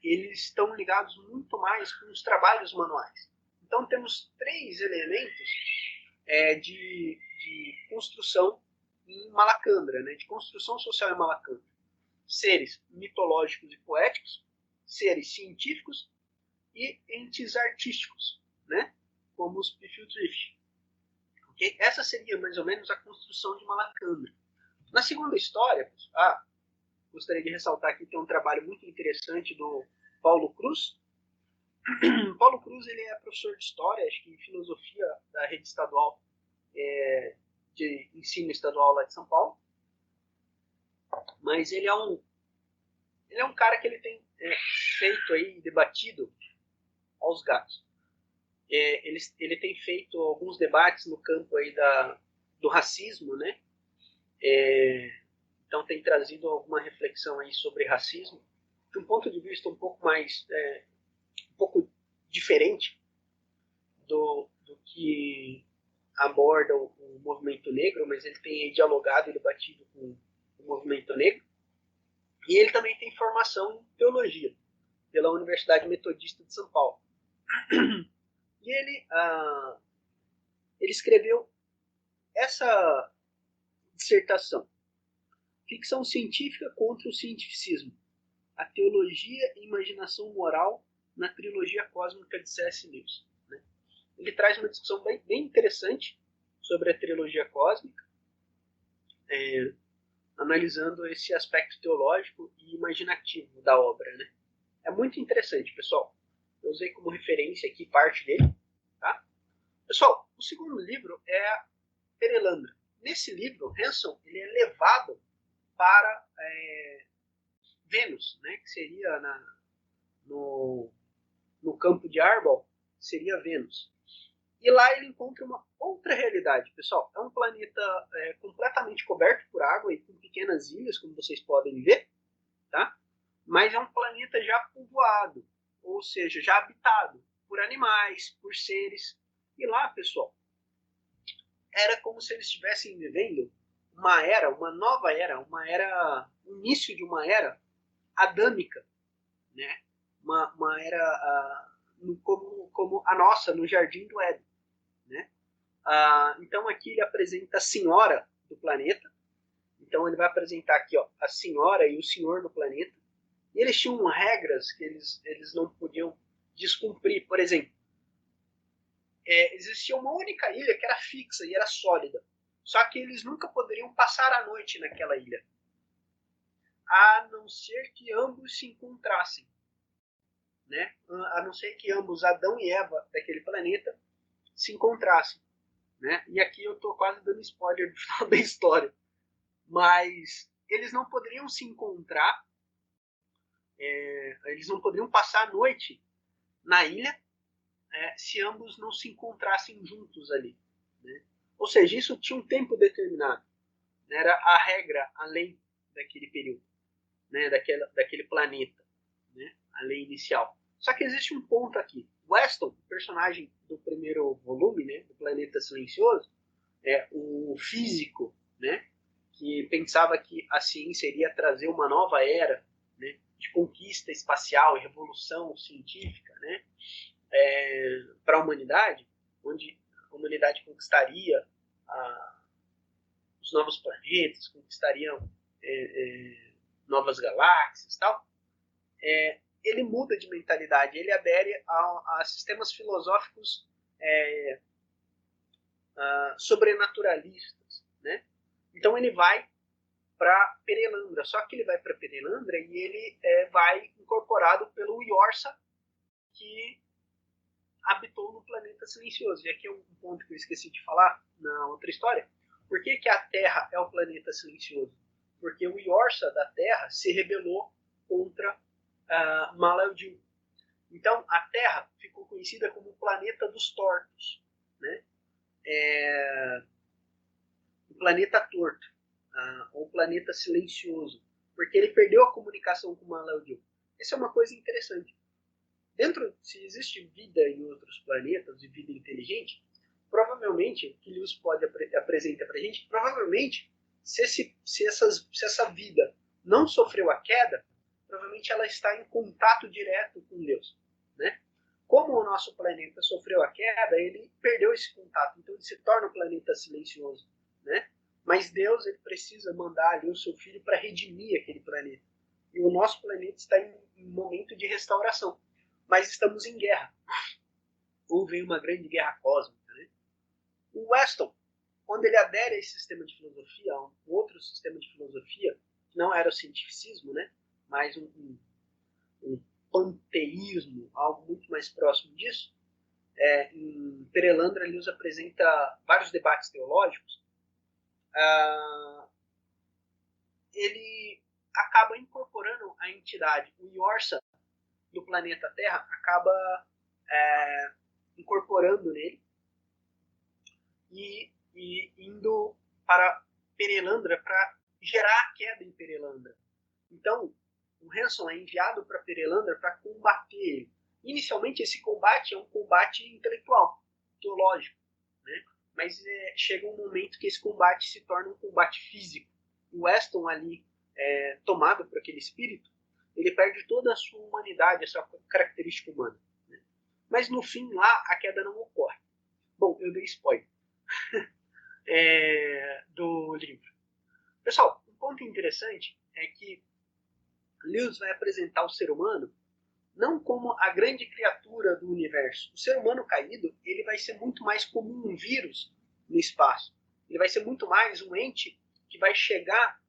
Eles estão ligados muito mais com os trabalhos manuais. Então temos 3 elementos de construção em Malacandra, né? De construção social em Malacandra. Seres mitológicos e poéticos, seres científicos e entes artísticos, né? Como os Pifiltrift. Okay? Essa seria mais ou menos a construção de Malacandra. Na segunda história, gostaria de ressaltar que tem um trabalho muito interessante do Paulo Cruz. Paulo Cruz ele é professor de história, acho que filosofia da rede estadual de ensino estadual lá de São Paulo. Mas ele é um cara que ele tem feito aí, debatido aos gatos. Ele tem feito alguns debates no campo aí do racismo, né? Então tem trazido alguma reflexão aí sobre racismo, de um ponto de vista um pouco mais, um pouco diferente do que aborda o movimento negro, mas ele tem dialogado e debatido com o movimento negro. E ele também tem formação em teologia pela Universidade Metodista de São Paulo. E ele escreveu essa dissertação. Ficção científica contra o cientificismo. A teologia e imaginação moral na trilogia cósmica de C.S. Lewis. Né? Ele traz uma discussão bem interessante sobre a trilogia cósmica, analisando esse aspecto teológico e imaginativo da obra. Né? É muito interessante, pessoal. Eu usei como referência aqui parte dele. Tá? Pessoal, o segundo livro é Perelandra. Nesse livro, Hanson ele é levado para Vênus, né, que seria no campo de Arbol, seria Vênus. E lá ele encontra uma outra realidade, pessoal. É um planeta completamente coberto por água e com pequenas ilhas, como vocês podem ver, tá? Mas é um planeta já povoado, ou seja, já habitado por animais, por seres. E lá, pessoal, era como se eles estivessem vivendo uma nova era, o início de uma era adâmica, né? Uma era como a nossa, no Jardim do Éden. Né? Então aqui ele apresenta a senhora do planeta. Então ele vai apresentar aqui a senhora e o senhor do planeta. E eles tinham regras que eles não podiam descumprir. Por exemplo, existia uma única ilha que era fixa e era sólida. Só que eles nunca poderiam passar a noite naquela ilha, a não ser que ambos se encontrassem. Né? A não ser que ambos, Adão e Eva daquele planeta, se encontrassem. Né? E aqui eu estou quase dando spoiler do final da história. Mas eles não poderiam se encontrar, eles não poderiam passar a noite na ilha se ambos não se encontrassem juntos ali. Né? Ou seja, isso tinha um tempo determinado. Né? Era a regra, a lei daquele período, né? daquele planeta, né? A lei inicial. Só que existe um ponto aqui. Weston, personagem do primeiro volume, né, do Planeta Silencioso, o físico, né, que pensava que a ciência iria trazer uma nova era, né, de conquista espacial e revolução científica, né, para a humanidade, onde a humanidade conquistaria os novos planetas, conquistariam novas galáxias e tal, ele muda de mentalidade, ele adere a sistemas filosóficos sobrenaturalistas, né? Então ele vai para Perelandra, só que ele vai para Perelandra e ele vai incorporado pelo Yorsa, que habitou no Planeta Silencioso. E aqui é um ponto que eu esqueci de falar na outra história. Por que a Terra é o Planeta Silencioso? Porque o Yorsa da Terra se rebelou contra Malaldil. Então a Terra ficou conhecida como o planeta dos tortos, né? O planeta torto, ou planeta silencioso, porque ele perdeu a comunicação com Malaldil. Essa é uma coisa interessante. Se existe vida em outros planetas e vida inteligente, provavelmente, o que Lewis pode apresentar para a gente, provavelmente, se essa vida não sofreu a queda, provavelmente ela está em contato direto com Deus. Né? Como o nosso planeta sofreu a queda, ele perdeu esse contato, então ele se torna um planeta silencioso. Né? Mas Deus ele precisa mandar ali o seu filho para redimir aquele planeta. E o nosso planeta está em momento de restauração. Mas estamos em guerra. Houve uma grande guerra cósmica. Né? O Weston, quando ele adere a esse sistema de filosofia, a um outro sistema de filosofia, que não era o cientificismo, né? Mas um panteísmo, algo muito mais próximo disso, em Perelandra, Lewis apresenta vários debates teológicos. Ele acaba incorporando a entidade, o Yorsa, do planeta Terra, acaba incorporando nele e indo para Perelandra para gerar a queda em Perelandra. Então, o Hanson é enviado para Perelandra para combater ele. Inicialmente, esse combate é um combate intelectual, teológico, né? Mas chega um momento que esse combate se torna um combate físico. O Weston ali, tomado por aquele espírito, ele perde toda a sua humanidade, a sua característica humana. Né? Mas no fim lá, a queda não ocorre. Bom, eu dei spoiler do livro. Pessoal, um ponto interessante é que Lewis vai apresentar o ser humano não como a grande criatura do universo. O ser humano caído, ele vai ser muito mais como um vírus no espaço. Ele vai ser muito mais um ente que vai chegar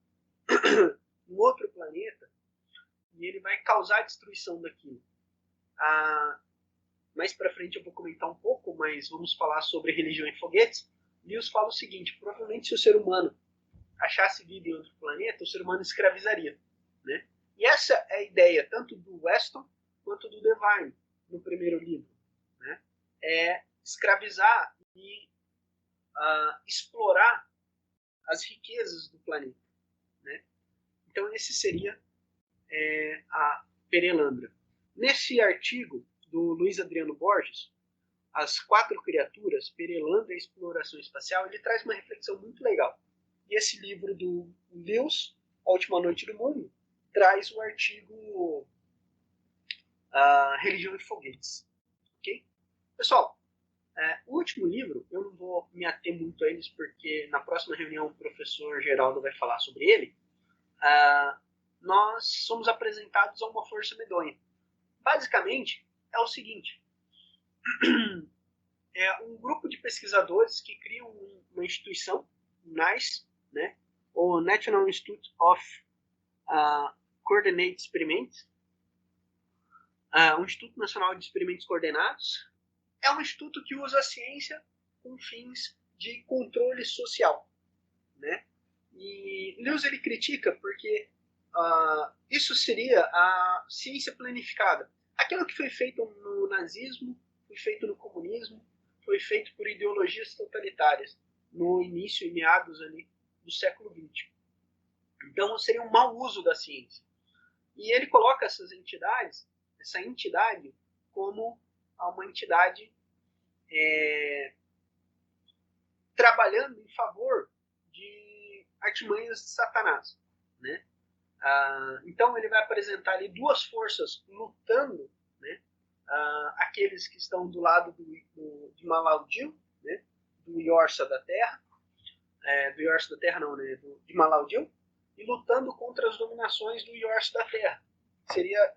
em outro planeta e ele vai causar a destruição daquilo. Mais para frente eu vou comentar um pouco, mas vamos falar sobre religião e foguetes. Lewis fala o seguinte: provavelmente se o ser humano achasse vida em outro planeta, o ser humano escravizaria, né? E essa é a ideia tanto do Weston quanto do Devine no primeiro livro, né? É escravizar e explorar as riquezas do planeta, né? Então esse seria a Perelandra. Nesse artigo do Luiz Adriano Borges, As Quatro Criaturas, Perelandra e Exploração Espacial, ele traz uma reflexão muito legal. E esse livro do Lewis, A Última Noite do Mundo, traz o artigo Religião e Foguetes. Okay? Pessoal, o último livro, eu não vou me ater muito a eles, porque na próxima reunião o professor Geraldo vai falar sobre ele. Nós somos apresentados a uma força medonha. Basicamente, é o seguinte: é um grupo de pesquisadores que criam uma instituição, NICE, né, ou National Institute of Coordinated Experiments, um Instituto Nacional de Experimentos Coordenados. É um instituto que usa a ciência com fins de controle social, né? E Lewis ele critica porque isso seria a ciência planificada. Aquilo que foi feito no nazismo, foi feito no comunismo, foi feito por ideologias totalitárias no início e meados ali do século XX. Então seria um mau uso da ciência. E ele coloca essa entidade como uma entidade trabalhando em favor de artimanhas de Satanás, né? Então ele vai apresentar ali duas forças lutando, né? Aqueles que estão do lado de Malaudil, né? Do Yorsa da Terra, do Yorsa da Terra não, né? De Malaudil, e lutando contra as dominações do Yorsa da Terra, que seria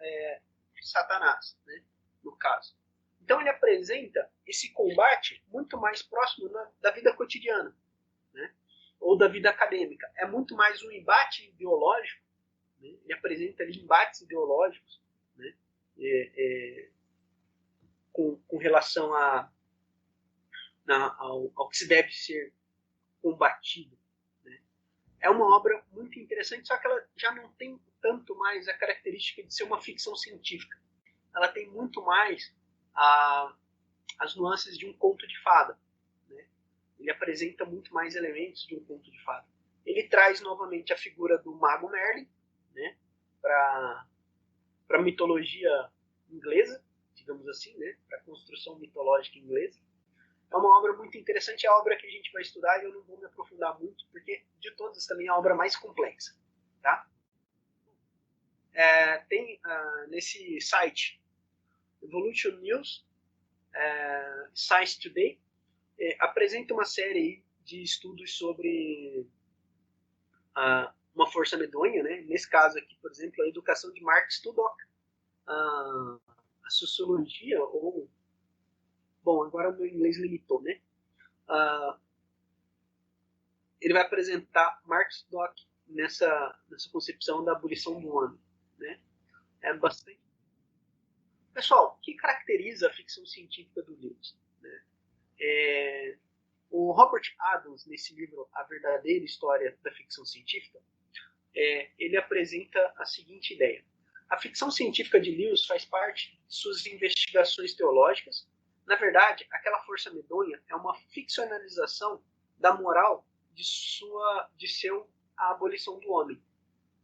Satanás, né? No caso. Então ele apresenta esse combate muito mais próximo da vida cotidiana, né? Ou da vida acadêmica. É muito mais um embate ideológico, né? Ele apresenta ali embates ideológicos, né? Com relação ao que se deve ser combatido, né? É uma obra muito interessante, só que ela já não tem tanto mais a característica de ser uma ficção científica. Ela tem muito mais as nuances de um conto de fada, né? Ele apresenta muito mais elementos de um conto de fada. Ele traz novamente a figura do mago Merlin, né? Para a mitologia inglesa, digamos assim, né? Para a construção mitológica inglesa. É uma obra muito interessante, é a obra que a gente vai estudar e eu não vou me aprofundar muito, porque de todas também é a obra mais complexa. Tá? Tem nesse site Evolution News, Science Today, apresenta uma série de estudos sobre uma força medonha, né? Nesse caso aqui, por exemplo, a educação de Mark Studdock, a sociologia, ou... Bom, agora o meu inglês limitou, né? Ele vai apresentar Mark Studdock nessa concepção da abolição do homem, né? É bastante... Pessoal, o que caracteriza a ficção científica do Lewis? Né? O Robert Adams, nesse livro A Verdadeira História da Ficção Científica, ele apresenta a seguinte ideia: a ficção científica de Lewis faz parte de suas investigações teológicas. Na verdade, aquela força medonha é uma ficcionalização da moral de a abolição do homem.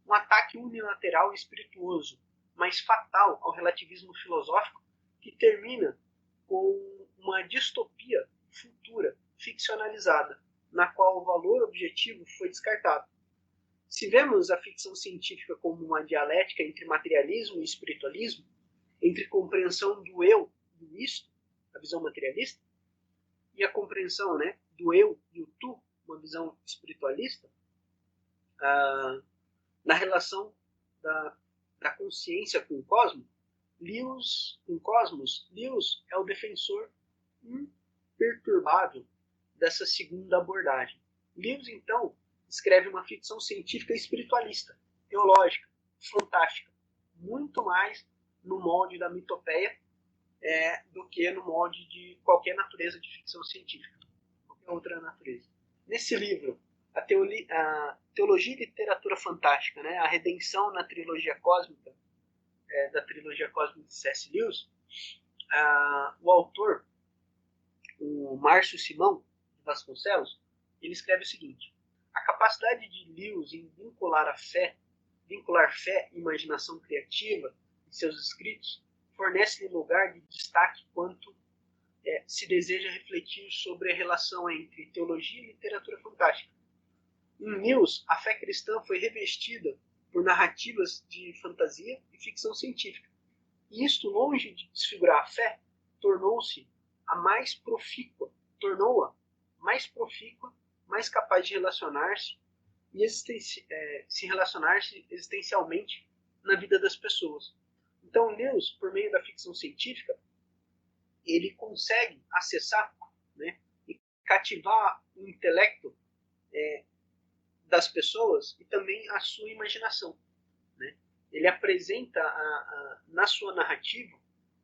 Um ataque unilateral e espirituoso, mas fatal ao relativismo filosófico, que termina com uma distopia futura, ficcionalizada, na qual o valor objetivo foi descartado. Se vemos a ficção científica como uma dialética entre materialismo e espiritualismo, entre compreensão do eu e do isto, a visão materialista, e a compreensão, né, do eu e o tu, uma visão espiritualista, na relação da consciência com o cosmos, Lewis é o defensor imperturbável dessa segunda abordagem. Lewis, então, escreve uma ficção científica espiritualista, teológica, fantástica, muito mais no molde da mitopeia do que no molde de qualquer natureza de ficção científica, qualquer outra natureza. Nesse livro, a Teologia e Literatura Fantástica, né, a redenção na trilogia cósmica, da trilogia cósmica de C.S. Lewis, o autor, o Márcio Simão de Vasconcelos, ele escreve o seguinte: a capacidade de Lewis em vincular fé e imaginação criativa em seus escritos fornece-lhe lugar de destaque quanto se deseja refletir sobre a relação entre teologia e literatura fantástica. Em Lewis, a fé cristã foi revestida por narrativas de fantasia e ficção científica. E isto, longe de desfigurar a fé, tornou-a mais profícua, mais capaz de relacionar-se e se relacionar-se existencialmente na vida das pessoas. Então, Lewis, por meio da ficção científica, ele consegue acessar, né, e cativar o intelecto das pessoas e também a sua imaginação. Né? Ele apresenta na sua narrativa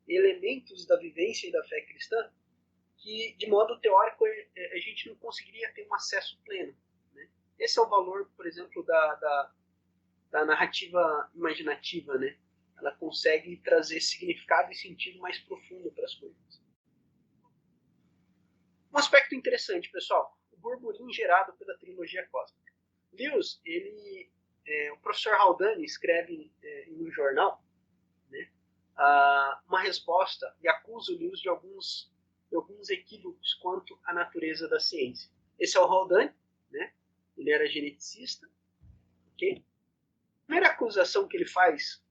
elementos da vivência e da fé cristã que, de modo teórico, a gente não conseguiria ter um acesso pleno. Né? Esse é o valor, por exemplo, da narrativa imaginativa. Né? Ela consegue trazer significado e sentido mais profundo para as coisas. Um aspecto interessante, pessoal, o burburinho gerado pela trilogia cósmica. Lewis, o professor Haldane escreve em um jornal, né, uma resposta e acusa o Lewis de alguns equívocos quanto à natureza da ciência. Esse é o Haldane, né? Ele era geneticista. Okay? A primeira acusação que ele faz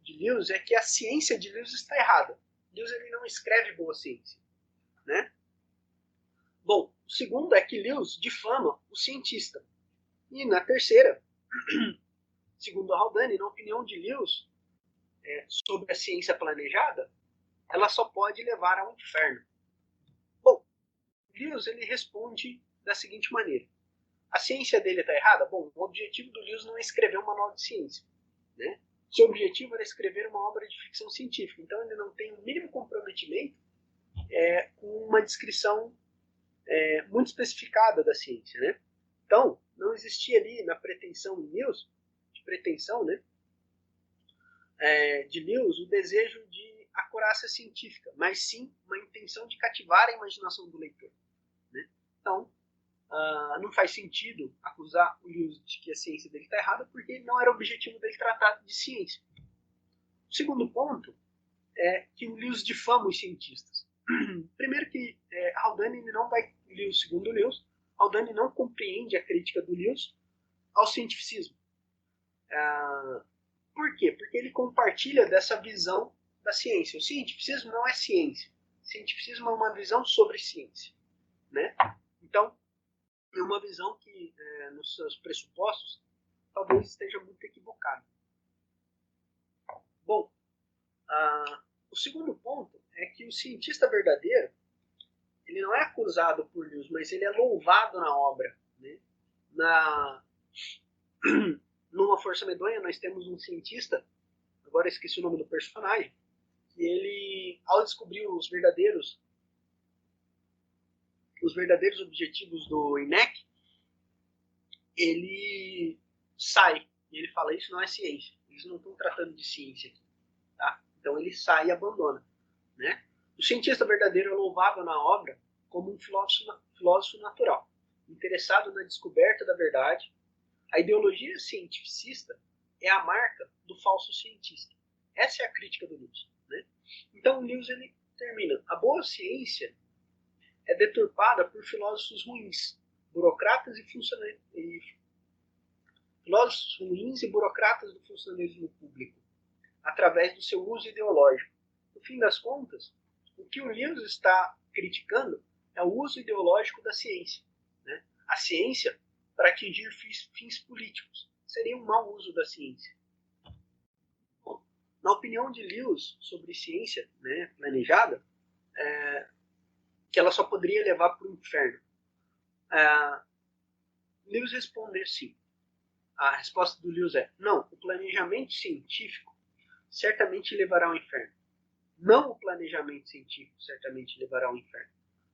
de Lewis é que a ciência de Lewis está errada. Lewis ele não escreve boa ciência. Né? Bom, o segundo é que Lewis difama o cientista. E na terceira, segundo Haldane, na opinião de Lewis, sobre a ciência planejada, ela só pode levar ao inferno. Bom, Lewis ele responde da seguinte maneira: a ciência dele está errada? Bom, o objetivo do Lewis não é escrever um manual de ciência. Né? Seu objetivo era escrever uma obra de ficção científica. Então ele não tem o mínimo comprometimento com uma descrição muito especificada da ciência. Né? Então, não existia ali na pretensão de Lewis, né, de Lewis, o desejo de acurácia científica, mas sim uma intenção de cativar a imaginação do leitor. Né? Então, não faz sentido acusar o Lewis de que a ciência dele está errada, porque não era o objetivo dele tratar de ciência. O segundo ponto é que o Lewis difama os cientistas. Primeiro que Haldane não vai, segundo Lewis, Haldane não compreende a crítica do Lewis ao cientificismo. Por quê? Porque ele compartilha dessa visão da ciência. O cientificismo não é ciência. O cientificismo é uma visão sobre ciência. Né? Então, é uma visão que, nos seus pressupostos, talvez esteja muito equivocada. Bom, o segundo ponto é que o cientista verdadeiro ele não é acusado por Lewis, mas ele é louvado na obra. Né? Numa Força Medonha nós temos um cientista, agora eu esqueci o nome do personagem, que ele, ao descobrir os verdadeiros objetivos do INEC, ele sai e ele fala: isso não é ciência, eles não estão tratando de ciência aqui. Tá? Então ele sai e abandona. Né? O cientista verdadeiro é louvado na obra como um filósofo natural, interessado na descoberta da verdade. A ideologia cientificista é a marca do falso cientista. Essa é a crítica do Lewis. Né? Então o Lewis ele termina: a boa ciência é deturpada por filósofos ruins, burocratas e burocratas do funcionalismo público, através do seu uso ideológico. No fim das contas, o que o Lewis está criticando é o uso ideológico da ciência. Né? A ciência para atingir fins políticos. Seria um mau uso da ciência. Bom, na opinião de Lewis sobre ciência, né, planejada, que ela só poderia levar para o inferno. Lewis responder sim. A resposta do Lewis é: não, o planejamento científico certamente levará ao inferno. Não o planejamento científico certamente levará ao inferno.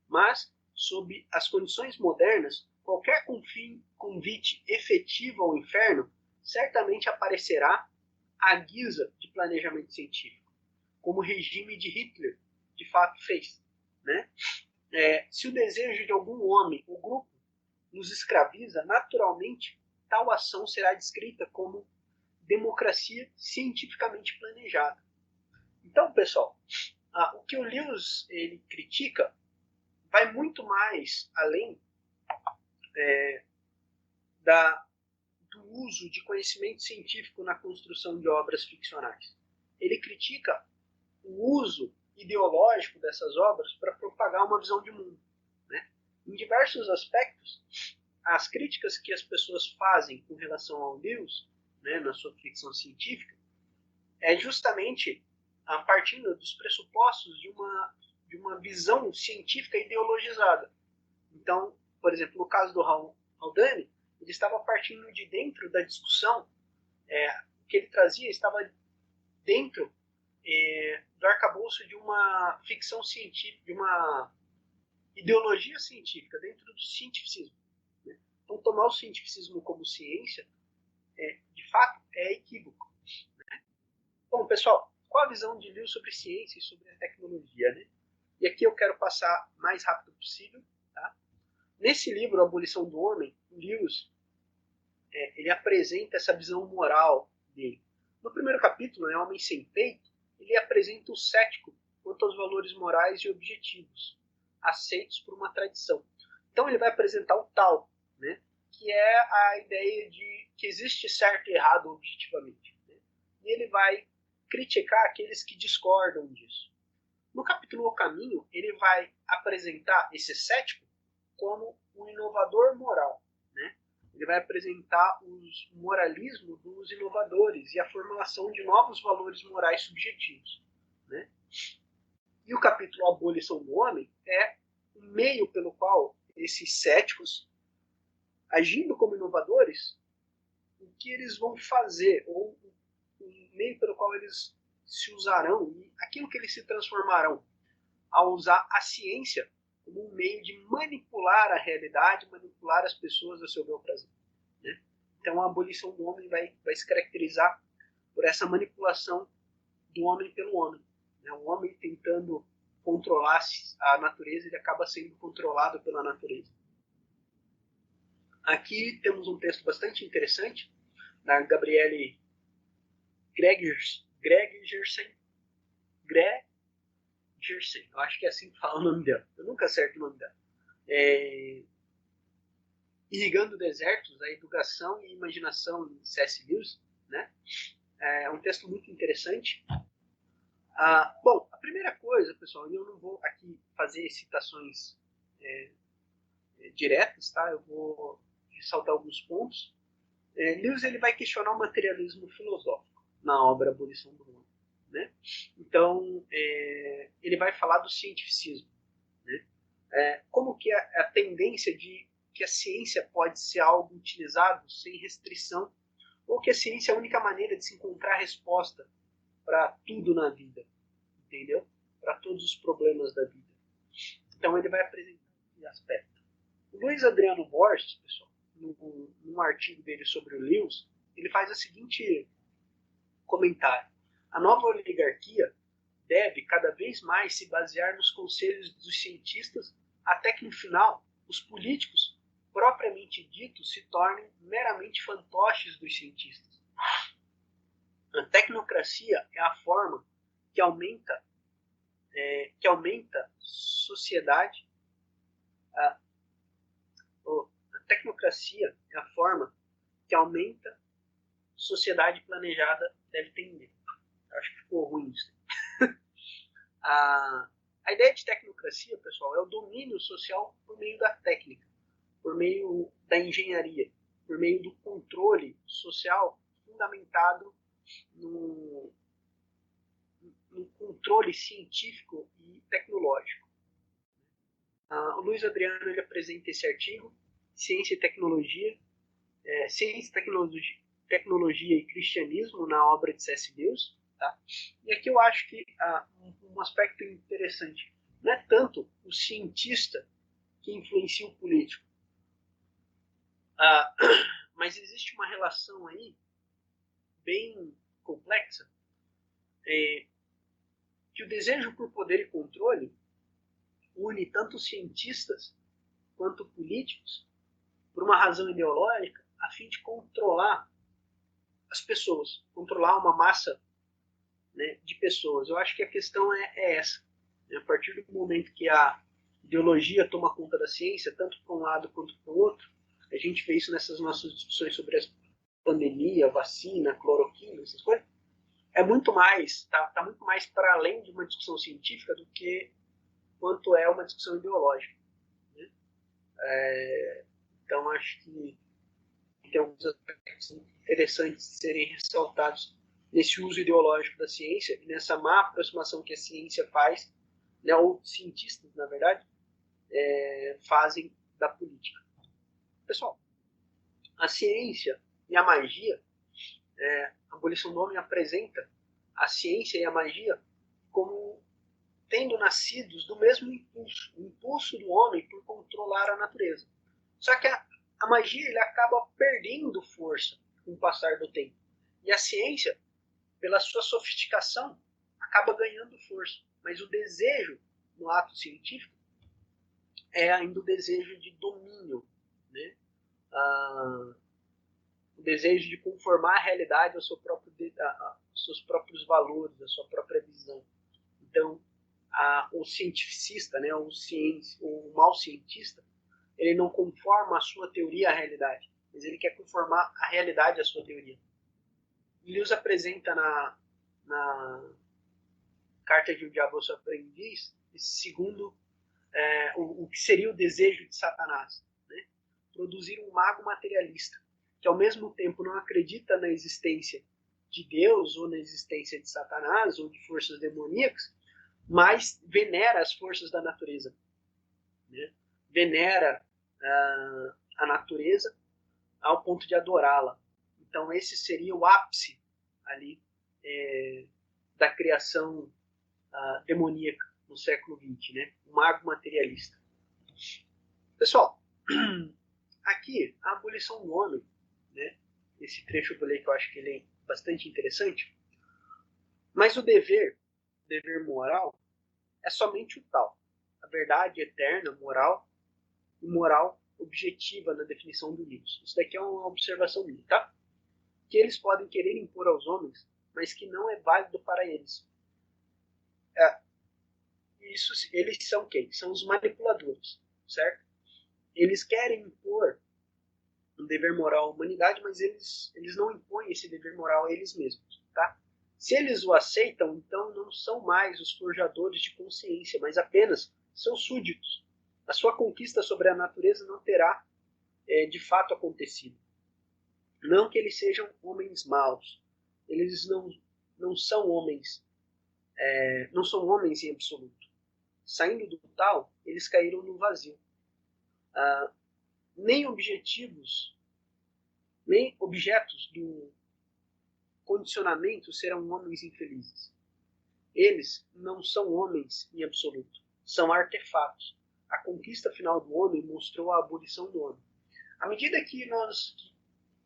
Mas, sob as condições modernas, qualquer convite efetivo ao inferno certamente aparecerá à guisa de planejamento científico, como o regime de Hitler de fato fez. Né? Se o desejo de algum homem ou grupo nos escraviza, naturalmente tal ação será descrita como democracia cientificamente planejada. Então, pessoal, o que o Lewis ele critica vai muito mais além do uso de conhecimento científico na construção de obras ficcionais. Ele critica o uso ideológico dessas obras para propagar uma visão de mundo. Né? Em diversos aspectos, as críticas que as pessoas fazem com relação ao Lewis, né, na sua ficção científica, é justamente a partir dos pressupostos de uma visão científica ideologizada. Então, por exemplo, no caso do Haldane, ele estava partindo de dentro da discussão, o que ele trazia estava dentro do arcabouço de uma ficção científica, de uma ideologia científica, dentro do cientificismo. Né? Então, tomar o cientificismo como ciência, de fato, é equívoco. Né? Bom, pessoal, qual a visão de Lewis sobre ciência e sobre a tecnologia? Né? E aqui eu quero passar o mais rápido possível. Tá? Nesse livro, A Abolição do Homem, o Lewis ele apresenta essa visão moral dele. No primeiro capítulo, né, Homem Sem Peito, ele apresenta o cético quanto aos valores morais e objetivos aceitos por uma tradição. Então ele vai apresentar o tal, né, que é a ideia de que existe certo e errado objetivamente. Né? E ele vai criticar aqueles que discordam disso. No capítulo O Caminho, ele vai apresentar esse cético como um inovador moral. Né? Ele vai apresentar o moralismo dos inovadores e a formulação de novos valores morais subjetivos. Né? E o capítulo A Abolição do Homem é o meio pelo qual esses céticos, agindo como inovadores, o que eles vão fazer, ou o meio pelo qual eles se usarão, e aquilo que eles se transformarão ao usar a ciência como um meio de manipular a realidade, manipular as pessoas a seu bel prazer. Né? Então a abolição do homem vai se caracterizar por essa manipulação do homem pelo homem. Né? O homem tentando controlar a natureza, ele acaba sendo controlado pela natureza. Aqui temos um texto bastante interessante da Gabriele Gregersen, eu acho que é assim que fala o nome dela. Eu nunca acerto o nome dela. Irrigando Desertos, a Educação e Imaginação de C.S. Lewis. Né? É um texto muito interessante. Bom, a primeira coisa, pessoal, eu não vou aqui fazer citações diretas, tá? Eu vou ressaltar alguns pontos. Lewis ele vai questionar o materialismo filosófico na obra Abolição do Homem. Né? Então, ele vai falar do cientificismo. Né? Como que a tendência de que a ciência pode ser algo utilizado sem restrição, ou que a ciência é a única maneira de se encontrar resposta para tudo na vida, entendeu? Para todos os problemas da vida. Então, ele vai apresentar esse aspecto. O Luiz Adriano Borges, pessoal, num artigo dele sobre o Lewis, ele faz o seguinte comentário: a nova oligarquia deve cada vez mais se basear nos conselhos dos cientistas, até que no final os políticos propriamente ditos se tornem meramente fantoches dos cientistas. A tecnocracia é a forma que aumenta sociedade. A tecnocracia é a forma que aumenta sociedade planejada deve tender. Acho que ficou ruim isso. A ideia de tecnocracia, pessoal, é o domínio social por meio da técnica, por meio da engenharia. por meio do controle social fundamentado no controle científico e tecnológico. O Luiz Adriano ele apresenta esse artigo, Ciência e Tecnologia, Ciência, Tecnologia e Cristianismo, na obra de C.S. Lewis. Tá? E aqui eu acho que um aspecto interessante não é tanto o cientista que influencia o político, mas existe uma relação aí bem complexa, que o desejo por poder e controle une tanto cientistas quanto políticos por uma razão ideológica a fim de controlar as pessoas, controlar uma massa, né, de pessoas. Eu acho que a questão é essa. A partir do momento que a ideologia toma conta da ciência, tanto para um lado quanto para o outro, a gente vê isso nessas nossas discussões sobre a pandemia, vacina, cloroquina, essas coisas, é muito mais, tá muito mais para além de uma discussão científica do que quanto é uma discussão ideológica. Né? Então acho que tem alguns aspectos interessantes de serem ressaltados nesse uso ideológico da ciência e nessa má aproximação que a ciência faz, né, ou cientistas, na verdade, fazem da política. Pessoal, a ciência e a magia, a abolição do homem apresenta a ciência e a magia como tendo nascidos do mesmo impulso, o impulso do homem por controlar a natureza. Só que a magia ele acaba perdendo força com o passar do tempo. E a ciência, pela sua sofisticação, acaba ganhando força. Mas o desejo no ato científico é ainda o desejo de domínio, né? O desejo de conformar a realidade aos seus próprios valores, à sua própria visão. Então, o cientificista, né, o mau cientista, ele não conforma a sua teoria à realidade, mas ele quer conformar a realidade à sua teoria. Lewis apresenta na Carta de O Diabo ao Seu Aprendiz, segundo o que seria o desejo de Satanás, né? Produzir um mago materialista, que ao mesmo tempo não acredita na existência de Deus, ou na existência de Satanás, ou de forças demoníacas, mas venera as forças da natureza. Né? Venera a natureza ao ponto de adorá-la. Então esse seria o ápice ali da criação demoníaca no século XX, né? O mago materialista. Pessoal, aqui a abolição do homem, né? Esse trecho eu falei que eu acho que ele é bastante interessante, mas o dever moral é somente o tal. A verdade eterna, moral, e moral objetiva na definição do livro. Isso daqui é uma observação minha, tá? Que eles podem querer impor aos homens, mas que não é válido para eles. Eles são quem? São os manipuladores, certo? Eles querem impor um dever moral à humanidade, mas eles não impõem esse dever moral a eles mesmos, tá? Se eles o aceitam, então não são mais os forjadores de consciência, mas apenas seus súditos. A sua conquista sobre a natureza não terá de fato acontecido. Não que eles sejam homens maus. Eles não são homens, não são homens em absoluto. Saindo do tal, eles caíram no vazio. Nem objetos do condicionamento serão homens infelizes. Eles não são homens em absoluto, são artefatos. A conquista final do homem mostrou a abolição do homem. À medida que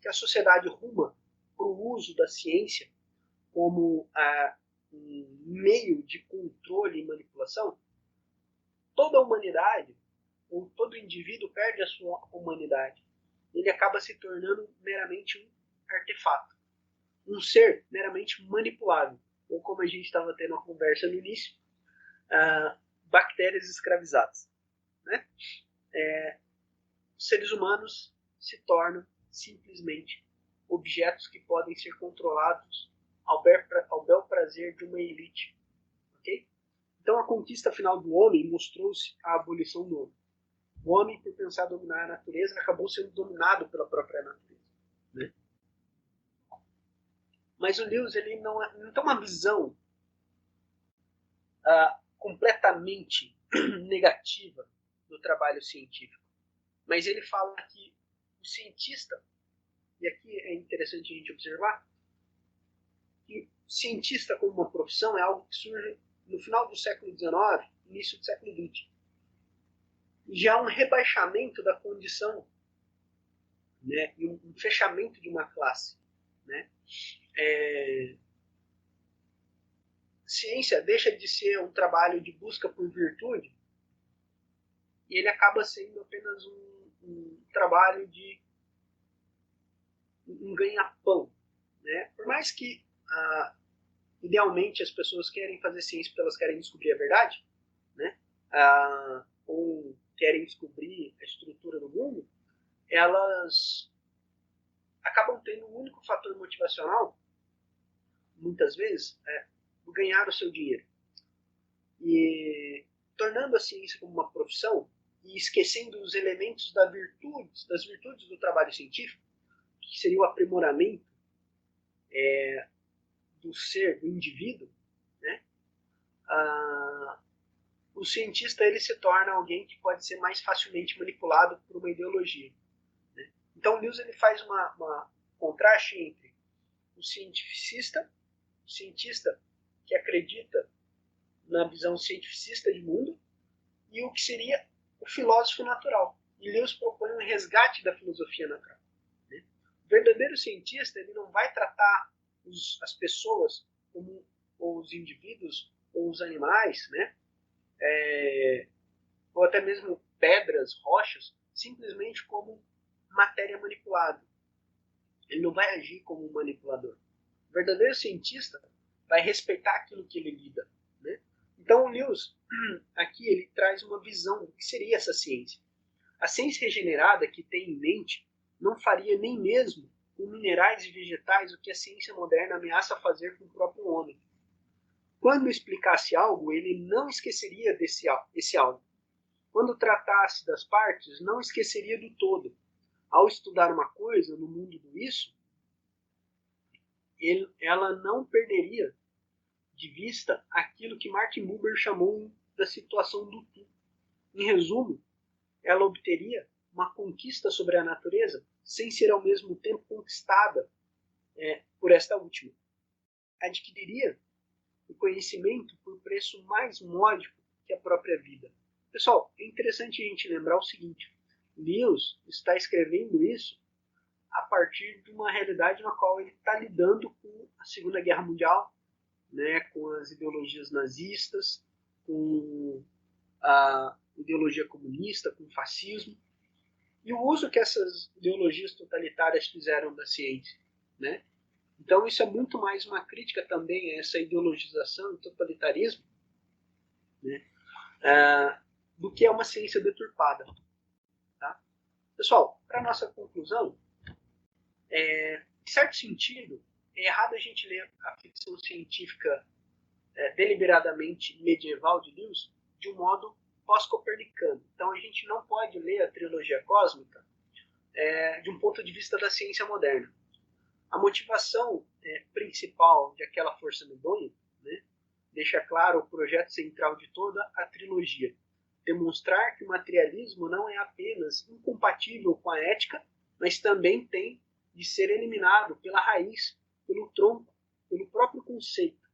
a sociedade ruma para o uso da ciência como um meio de controle e manipulação, toda a humanidade, ou todo indivíduo perde a sua humanidade. Ele acaba se tornando meramente um artefato. Um ser meramente manipulável. Ou como a gente estava tendo a conversa no início, bactérias escravizadas. Né? Os seres humanos se tornam simplesmente objetos que podem ser controlados ao bel prazer de uma elite. Okay? Então a conquista final do homem mostrou-se a abolição do homem. O homem, por pensar dominar a natureza, acabou sendo dominado pela própria natureza, né? Mas o Lewis ele não tem uma visão completamente negativa do trabalho científico. Mas ele fala que o cientista, e aqui é interessante a gente observar, que o cientista como uma profissão é algo que surge no final do século XIX, início do século XX. E já há um rebaixamento da condição, né, e um fechamento de uma classe. Né? Ciência deixa de ser um trabalho de busca por virtude e ele acaba sendo apenas um trabalho de um ganha-pão. Né? Por mais que, idealmente, as pessoas querem fazer ciência porque elas querem descobrir a verdade, né? Ou querem descobrir a estrutura do mundo, elas acabam tendo um único fator motivacional, muitas vezes, ganhar o seu dinheiro. E tornando a ciência como uma profissão e esquecendo os elementos das virtudes do trabalho científico, que seria o aprimoramento do ser, do indivíduo, né? O cientista ele se torna alguém que pode ser mais facilmente manipulado por uma ideologia. Né? Então o Lewis ele faz uma contraste entre o cientista que acredita na visão cientificista de mundo e o que seria o filósofo natural. E Lewis propõe um resgate da filosofia natural. Né? O verdadeiro cientista ele não vai tratar as pessoas como os indivíduos ou os animais, né? Ou até mesmo pedras, rochas, simplesmente como matéria manipulada. Ele não vai agir como um manipulador. O verdadeiro cientista vai respeitar aquilo que ele lida. Né? Então o Lewis, aqui, ele traz uma visão do que seria essa ciência. A ciência regenerada que tem em mente não faria nem mesmo com minerais e vegetais o que a ciência moderna ameaça fazer com o próprio homem. Quando explicasse algo, ele não esqueceria esse algo. Quando tratasse das partes, não esqueceria do todo. Ao estudar uma coisa no mundo do isso, ela não perderia de vista aquilo que Martin Buber chamou da situação do tu. Em resumo, ela obteria uma conquista sobre a natureza sem ser ao mesmo tempo conquistada por esta última. Adquiriria o conhecimento por preço mais módico que a própria vida. Pessoal, é interessante a gente lembrar o seguinte: Lewis está escrevendo isso a partir de uma realidade na qual ele está lidando com a Segunda Guerra Mundial, né, com as ideologias nazistas, com a ideologia comunista, com o fascismo, e o uso que essas ideologias totalitárias fizeram da ciência. Né? Então isso é muito mais uma crítica também a essa ideologização e totalitarismo, né, do que é uma ciência deturpada. Tá? Pessoal, para nossa conclusão, em certo sentido, é errado a gente ler a ficção científica deliberadamente medieval de Lewis de um modo pós-copernicano. Então a gente não pode ler a trilogia cósmica de um ponto de vista da ciência moderna. A motivação principal de Aquela Força Medonha, né, deixa claro o projeto central de toda a trilogia: demonstrar que o materialismo não é apenas incompatível com a ética, mas também tem de ser eliminado pela raiz, pelo tronco, pelo próprio conceito.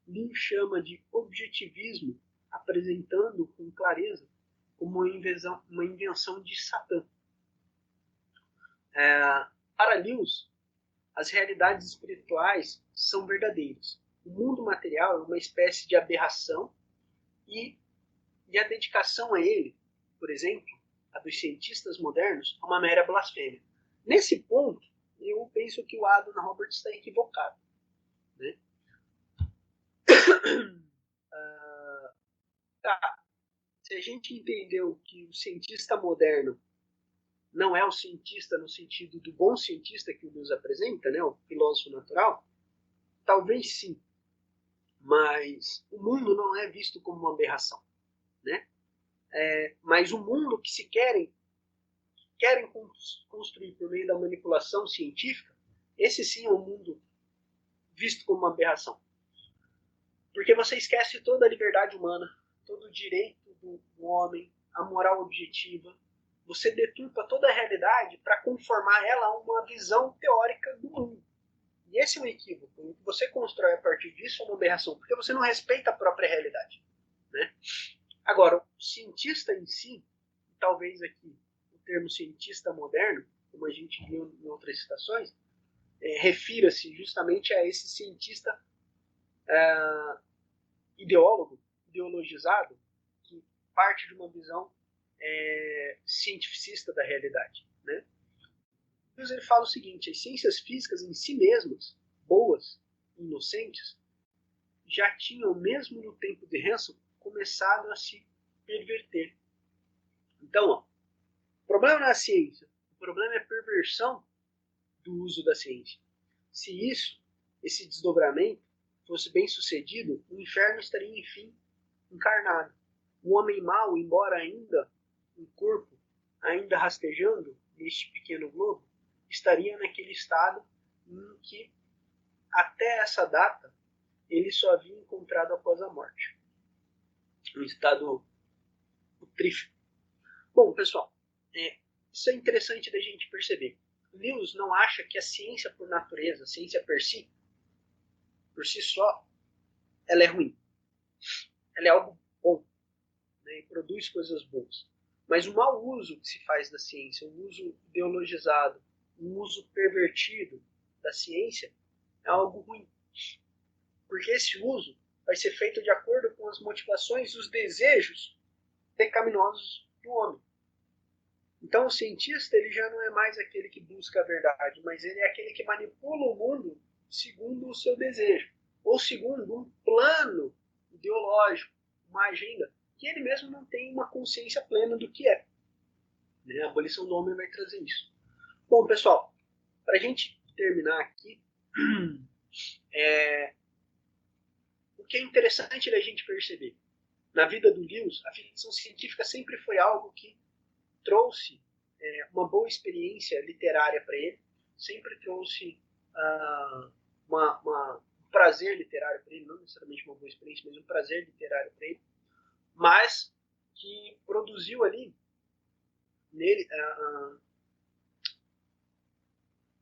Lewis chama de objetivismo, apresentando com clareza como uma invenção de Satã. Para Lewis, as realidades espirituais são verdadeiras. O mundo material é uma espécie de aberração e a dedicação a ele, por exemplo, a dos cientistas modernos, é uma mera blasfêmia. Nesse ponto, eu penso que o Adam Roberts está equivocado. Né? Se a gente entendeu que o cientista moderno não é o cientista no sentido do bom cientista que o Deus apresenta, né, o filósofo natural, talvez sim, mas o mundo não é visto como uma aberração. Né? mas o mundo que se querem construir por meio da manipulação científica, esse sim é um mundo visto como uma aberração. Porque você esquece toda a liberdade humana, todo o direito do homem, a moral objetiva. Você deturpa toda a realidade para conformar ela a uma visão teórica do mundo. E esse é um equívoco. O que você constrói a partir disso é uma aberração, porque você não respeita a própria realidade. Né? Agora, o cientista em si, talvez aqui o termo cientista moderno, como a gente viu em outras citações, refira-se justamente a esse cientista ideologizado, que parte de uma visão cientificista da realidade. Né? Ele fala o seguinte: as ciências físicas em si mesmas, boas, inocentes, já tinham, mesmo no tempo de Hanson, começado a se perverter. Então, ó, o problema não é a ciência, o problema é a perversão do uso da ciência. Se esse desdobramento, fosse bem sucedido, o inferno estaria, enfim, encarnado. O homem mau, embora ainda um corpo, ainda rastejando neste pequeno globo, estaria naquele estado em que, até essa data, ele só havia encontrado após a morte. Um estado putrífico. Bom, pessoal, isso é interessante da gente perceber. Lewis não acha que a ciência por natureza, a ciência por si só, ela é ruim. Ela é algo bom, né, e produz coisas boas. Mas o mau uso que se faz da ciência, o uso ideologizado, o uso pervertido da ciência, é algo ruim. Porque esse uso vai ser feito de acordo com as motivações e os desejos pecaminosos do homem. Então o cientista ele já não é mais aquele que busca a verdade, mas ele é aquele que manipula o mundo segundo o seu desejo, ou segundo um plano ideológico, uma agenda, que ele mesmo não tem uma consciência plena do que é. Né? A abolição do homem vai trazer isso. Bom, pessoal, para a gente terminar aqui, o que é interessante da gente perceber, na vida do Lewis, a ficção científica sempre foi algo que trouxe uma boa experiência literária para ele, sempre trouxe um prazer literário para ele, não necessariamente uma boa experiência, mas um prazer literário para ele, mas que produziu ali nele,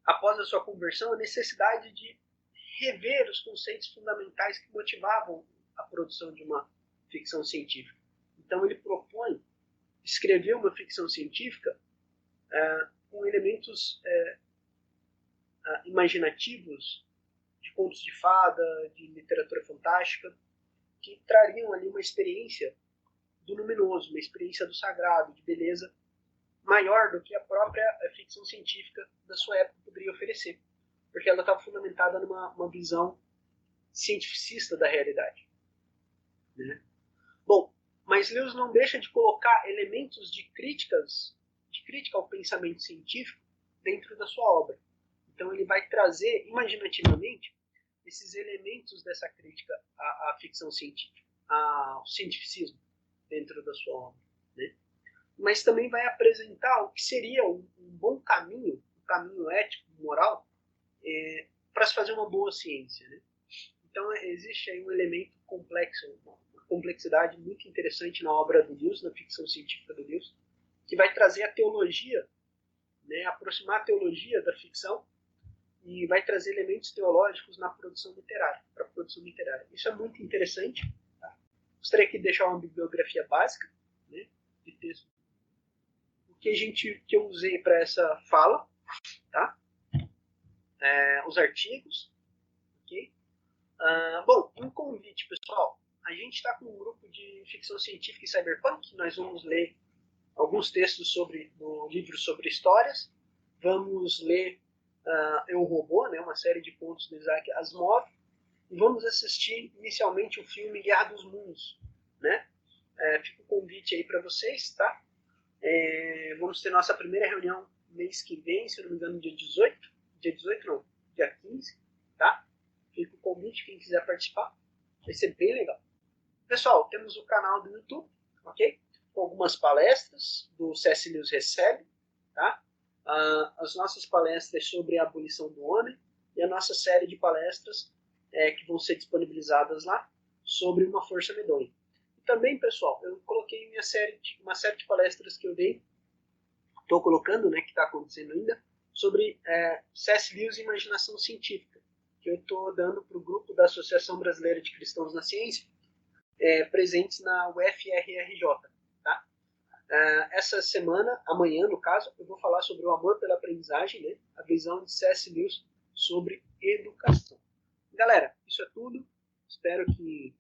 após a sua conversão, a necessidade de rever os conceitos fundamentais que motivavam a produção de uma ficção científica. Então ele propõe escrever uma ficção científica com elementos imaginativos, de contos de fada, de literatura fantástica, que trariam ali uma experiência do luminoso, uma experiência do sagrado, de beleza, maior do que a própria ficção científica da sua época poderia oferecer, porque ela estava fundamentada numa visão cientificista da realidade. Né? Bom, mas Lewis não deixa de colocar elementos de crítica ao pensamento científico dentro da sua obra. Então ele vai trazer imaginativamente esses elementos dessa crítica à ficção científica, ao cientificismo dentro da sua obra. Né? Mas também vai apresentar o que seria um bom caminho, um caminho ético, moral, para se fazer uma boa ciência. Né? Então existe aí um elemento complexo, uma complexidade muito interessante na obra do Lewis, na ficção científica do Lewis, que vai trazer a teologia, né, aproximar a teologia da ficção e vai trazer elementos teológicos na produção literária, para a produção literária. Isso é muito interessante. Tá? Gostaria aqui de deixar uma bibliografia básica, né, de texto. O que eu usei para essa fala, tá? Os artigos, ok? Bom, um convite, pessoal. A gente está com um grupo de ficção científica e cyberpunk. Nós vamos ler alguns textos no livro sobre histórias. Vamos ler Eu, Robô, né, uma série de contos do Isaac Asimov. E vamos assistir inicialmente o filme Guerra dos Mundos. Né? Fica o convite aí para vocês, tá? Vamos ter nossa primeira reunião mês que vem, se eu não me engano, dia 18. Dia 18 não, dia 15, tá? Fica o convite, quem quiser participar. Vai ser bem legal. Pessoal, temos o canal do YouTube, ok? com algumas palestras do C.S. Lewis Recebe, tá? As nossas palestras sobre a abolição do homem e a nossa série de palestras que vão ser disponibilizadas lá sobre uma força medonha. E também, pessoal, eu coloquei uma série de palestras que eu dei, estou colocando, né, que está acontecendo ainda, sobre C.S. Lewis e imaginação científica, que eu estou dando para o grupo da Associação Brasileira de Cristãos na Ciência, presentes na UFRRJ. Tá? Essa semana, amanhã no caso, eu vou falar sobre o amor pela aprendizagem, né? A visão de C.S. Lewis sobre educação. Galera, isso é tudo. Espero que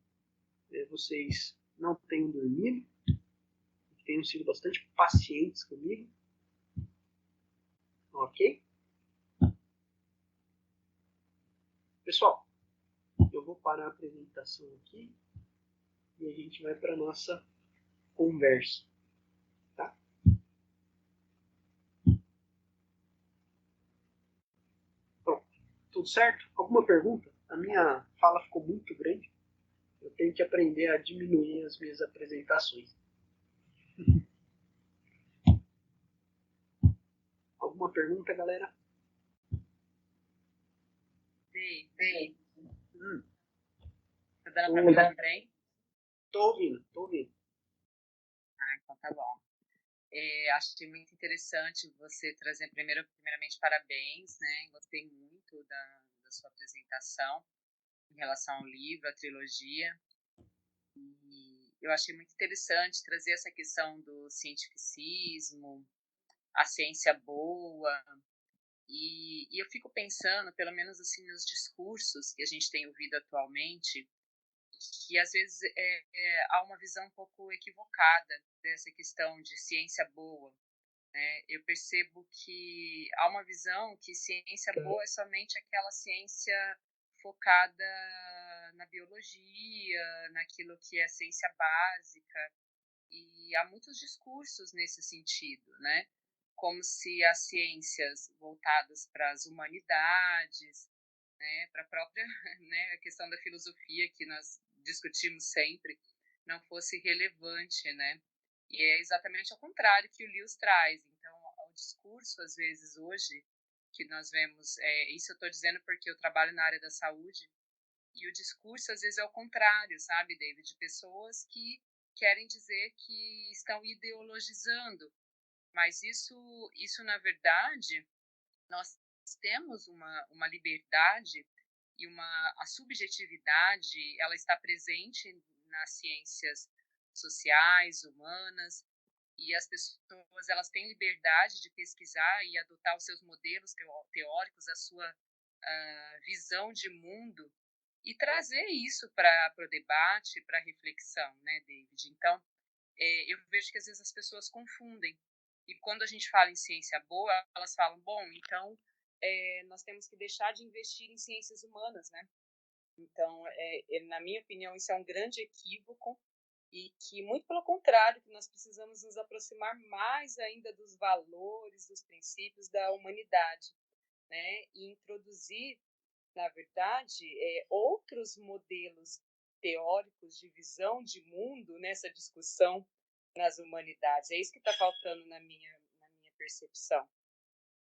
vocês não tenham dormido, que tenham sido bastante pacientes comigo. Ok? Pessoal, eu vou parar a apresentação aqui e a gente vai para a nossa conversa. Tá? Pronto. Tudo certo? Alguma pergunta? A minha fala ficou muito grande. Eu tenho que aprender a diminuir as minhas apresentações. Alguma pergunta, galera? Sim. Tá dando pra me ouvir bem? Tô ouvindo. Então tá bom. Achei muito interessante você trazer, primeiramente, parabéns, né? Gostei muito da sua apresentação em relação ao livro, à trilogia. E eu achei muito interessante trazer essa questão do cientificismo, a ciência boa. E eu fico pensando, pelo menos assim, nos discursos que a gente tem ouvido atualmente, que às vezes há uma visão um pouco equivocada dessa questão de ciência boa. Né? Eu percebo que há uma visão que ciência boa é somente aquela ciência focada na biologia, naquilo que é ciência básica, e há muitos discursos nesse sentido, né? Como se as ciências voltadas para as humanidades, né, para a própria né, a questão da filosofia que nós discutimos sempre, não fosse relevante, né? E é exatamente ao contrário que o Lewis traz. Então, o discurso, às vezes, hoje, que nós vemos, isso eu estou dizendo porque eu trabalho na área da saúde, e o discurso, às vezes, é o contrário, sabe, David? De pessoas que querem dizer que estão ideologizando, mas isso na verdade, nós temos uma liberdade e a subjetividade, ela está presente nas ciências sociais, humanas, e as pessoas elas têm liberdade de pesquisar e adotar os seus modelos teóricos, a sua visão de mundo, e trazer isso para o debate, para a reflexão, né, David? Então, eu vejo que às vezes as pessoas confundem. E quando a gente fala em ciência boa, elas falam, bom, então nós temos que deixar de investir em ciências humanas, né? Então, na minha opinião, isso é um grande equívoco e que, muito pelo contrário, que nós precisamos nos aproximar mais ainda dos valores, dos princípios da humanidade, né? E introduzir, na verdade, outros modelos teóricos de visão de mundo nessa discussão nas humanidades. É isso que está faltando na minha percepção.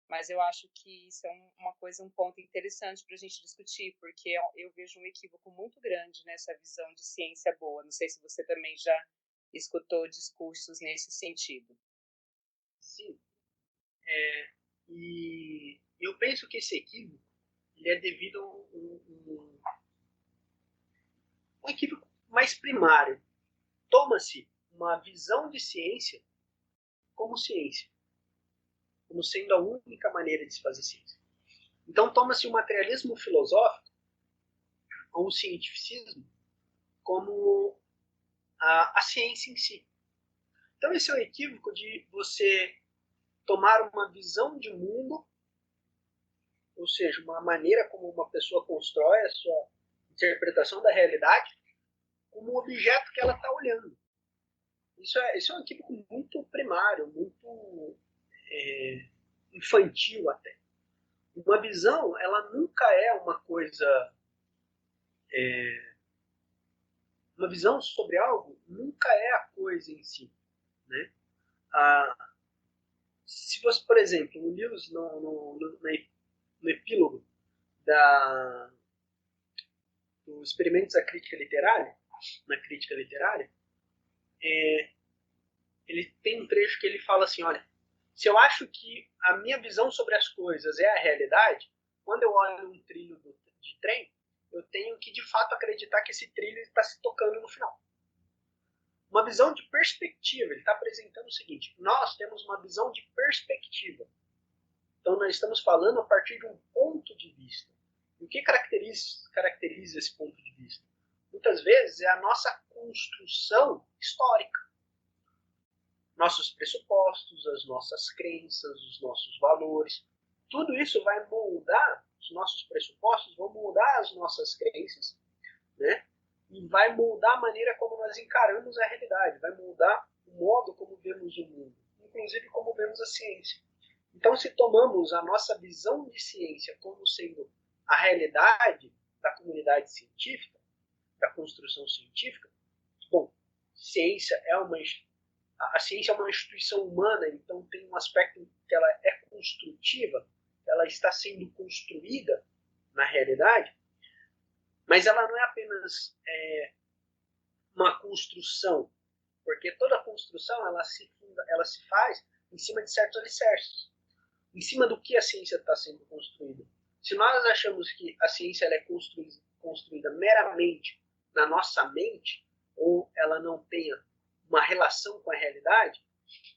Mas eu acho que isso é uma coisa, um ponto interessante para a gente discutir, porque eu vejo um equívoco muito grande nessa visão de ciência boa. Não sei se você também já escutou discursos nesse sentido. Sim. E eu penso que esse equívoco ele é devido a um equívoco mais primário. Toma-se uma visão de ciência como ciência, como sendo a única maneira de se fazer ciência. Então toma-se o materialismo filosófico ou o cientificismo como a ciência em si. Então esse é o equívoco de você tomar uma visão de mundo, ou seja, uma maneira como uma pessoa constrói a sua interpretação da realidade, como um objeto que ela está olhando. Isso é um equívoco muito primário, muito infantil até. Uma visão, ela nunca é uma coisa... uma visão sobre algo nunca é a coisa em si. né? Ah, se você, por exemplo, o Lewis, no epílogo dos experimentos da crítica literária, na crítica literária, ele tem um trecho que ele fala assim, olha, se eu acho que a minha visão sobre as coisas é a realidade, quando eu olho um trilho de trem, eu tenho que de fato acreditar que esse trilho está se tocando no final. Uma visão de perspectiva, ele está apresentando o seguinte, nós temos uma visão de perspectiva. Então nós estamos falando a partir de um ponto de vista. E o que caracteriza esse ponto de vista? Muitas vezes é a nossa construção histórica. Nossos pressupostos, as nossas crenças, os nossos valores. Tudo isso vai moldar, os nossos pressupostos vão moldar as nossas crenças, né? E vai moldar a maneira como nós encaramos a realidade, vai moldar o modo como vemos o mundo, inclusive como vemos a ciência. Então, se tomamos a nossa visão de ciência como sendo a realidade da comunidade científica, da construção científica, bom, a ciência é uma instituição humana, então tem um aspecto que ela é construtiva, ela está sendo construída na realidade, mas ela não é apenas uma construção, porque toda construção ela se faz em cima de certos alicerces. Em cima do que a ciência está sendo construída. Se nós achamos que a ciência ela é construída meramente na nossa mente, ou ela não tenha uma relação com a realidade,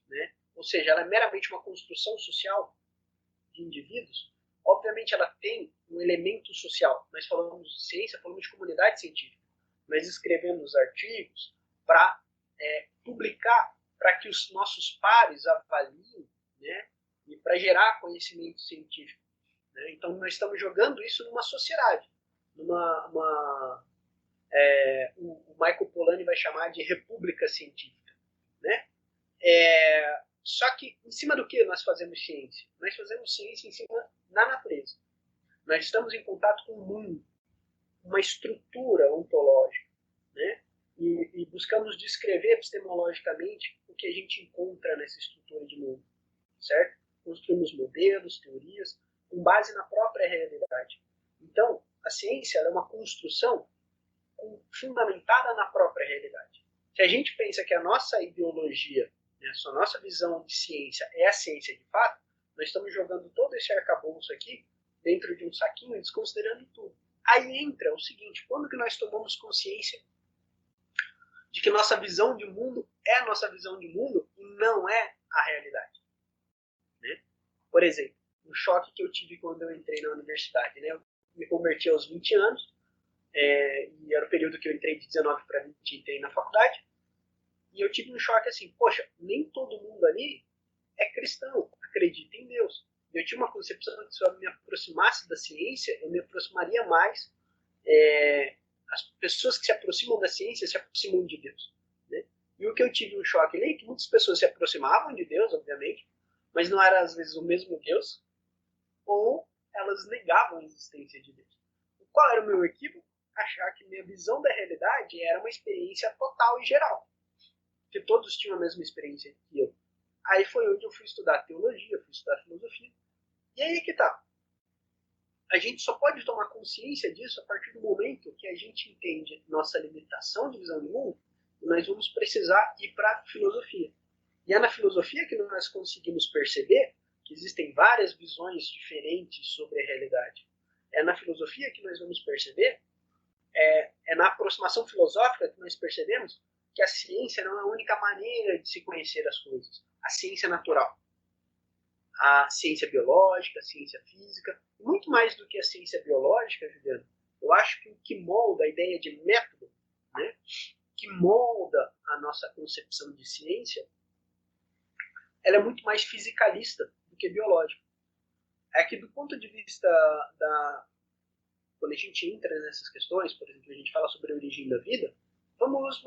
né? Ou seja, ela é meramente uma construção social de indivíduos, obviamente ela tem um elemento social. Nós falamos de ciência, falamos de comunidade científica. Nós escrevemos artigos para publicar, para que os nossos pares avaliem, né? E para gerar conhecimento científico. Né? Então, nós estamos jogando isso numa sociedade. O Michael Polanyi vai chamar de república científica. Né? Só que, em cima do que nós fazemos ciência? Nós fazemos ciência em cima da natureza. Nós estamos em contato com o mundo, uma estrutura ontológica. Né? E buscamos descrever epistemologicamente o que a gente encontra nessa estrutura de mundo. Certo? Construímos modelos, teorias, com base na própria realidade. Então, a ciência é uma construção fundamentada na própria realidade. Se a gente pensa que a nossa ideologia, né, a nossa visão de ciência é a ciência de fato, nós estamos jogando todo esse arcabouço aqui dentro de um saquinho e desconsiderando tudo. Aí entra o seguinte, quando que nós tomamos consciência de que nossa visão de mundo é a nossa visão de mundo e não é a realidade? Né? Por exemplo, um choque que eu tive quando eu entrei na universidade. Né? Eu me converti aos 20 anos, e era o período que eu entrei de 19 para 20 e entrei na faculdade, e eu tive um choque assim, poxa, nem todo mundo ali é cristão, acredita em Deus. Eu tinha uma concepção de que se eu me aproximasse da ciência, eu me aproximaria mais, as pessoas que se aproximam da ciência se aproximam de Deus. Né? E o que eu tive um choque ali é que muitas pessoas se aproximavam de Deus, obviamente, mas não era às vezes o mesmo Deus, ou elas negavam a existência de Deus. Qual era o meu equívoco? Achar que minha visão da realidade era uma experiência total e geral, que todos tinham a mesma experiência que eu. Aí foi onde eu fui estudar teologia, fui estudar filosofia. E aí que tá. A gente só pode tomar consciência disso a partir do momento que a gente entende nossa limitação de visão de mundo, e nós vamos precisar ir para a filosofia. E é na filosofia que nós conseguimos perceber que existem várias visões diferentes sobre a realidade. É na filosofia que nós vamos perceber, é na aproximação filosófica que nós percebemos que a ciência não é a única maneira de se conhecer as coisas. A ciência natural, a ciência biológica, a ciência física, muito mais do que a ciência biológica, Juliano, eu acho que o que molda a ideia de método, né, que molda a nossa concepção de ciência, ela é muito mais fisicalista do que biológica. É que do ponto de vista quando a gente entra nessas questões, por exemplo, a gente fala sobre a origem da vida, vamos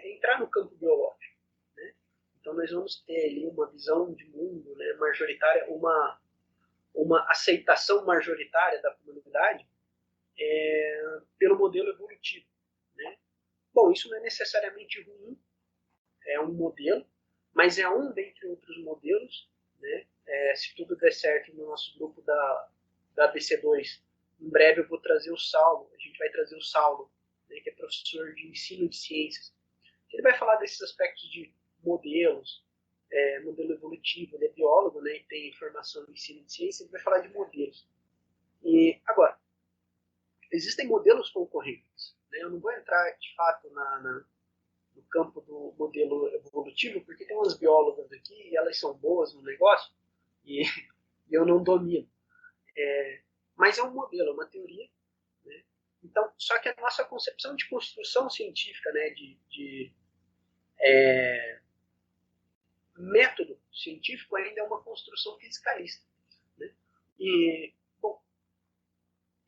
entrar no campo biológico. Né? Então nós vamos ter ali uma visão de mundo, né, majoritária, uma aceitação majoritária da comunidade pelo modelo evolutivo. Né? Bom, isso não é necessariamente ruim, é um modelo, mas é um dentre outros modelos, né? Se tudo der certo no nosso grupo da ABC2, em breve eu vou trazer o Saulo, a gente vai trazer o Saulo, né, que é professor de ensino de ciências. Ele vai falar desses aspectos de modelos, modelo evolutivo, ele é biólogo, né, e tem formação em ensino de ciências, ele vai falar de modelos. E agora, existem modelos concorrentes, né? Eu não vou entrar de fato no campo do modelo evolutivo, porque tem umas biólogas aqui e elas são boas no negócio e eu não domino. Mas é um modelo, é uma teoria. Né? Então, só que a nossa concepção de construção científica, né, de método científico ainda é uma construção fisicalista. Né? E, bom,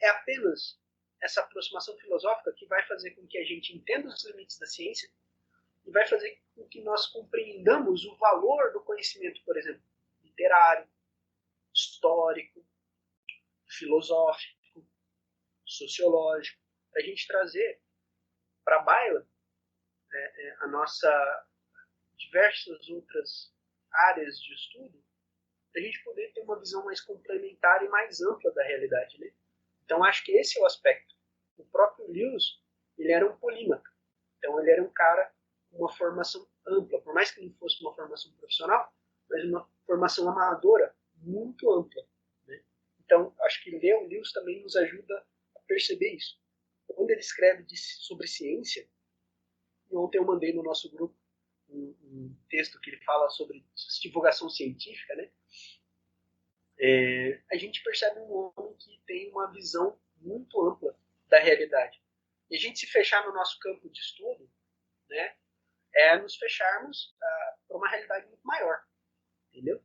é apenas essa aproximação filosófica que vai fazer com que a gente entenda os limites da ciência e vai fazer com que nós compreendamos o valor do conhecimento, por exemplo, literário, histórico, filosófico, sociológico, para a gente trazer para a baila a nossa diversas outras áreas de estudo, para a gente poder ter uma visão mais complementar e mais ampla da realidade. Né? Então, acho que esse é o aspecto. O próprio Lewis, ele era um polímata. Então, ele era um cara com uma formação ampla, por mais que não fosse uma formação profissional, mas uma formação amadora muito ampla. Né? Então, acho que ler o Lewis também nos ajuda a perceber isso. Quando ele escreve sobre ciência, e ontem eu mandei no nosso grupo um texto que ele fala sobre divulgação científica, né? A gente percebe um homem que tem uma visão muito ampla da realidade. E a gente se fechar no nosso campo de estudo, né, é nos fecharmos para uma realidade muito maior. Entendeu?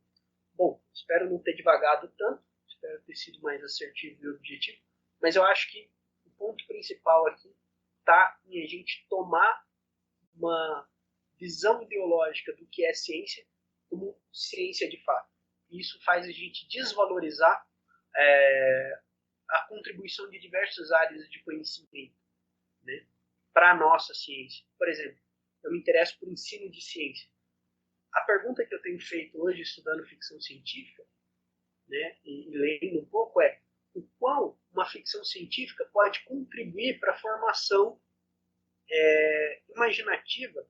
Bom, espero não ter divagado tanto, espero ter sido mais assertivo e objetivo, mas eu acho que o ponto principal aqui está em a gente tomar uma visão ideológica do que é ciência como ciência de fato. E isso faz a gente desvalorizar a contribuição de diversas áreas de conhecimento, né, para a nossa ciência. Por exemplo, eu me interesso por ensino de ciência. A pergunta que eu tenho feito hoje, estudando ficção científica, né, e lendo um pouco, é o quão uma ficção científica pode contribuir para a formação imaginativa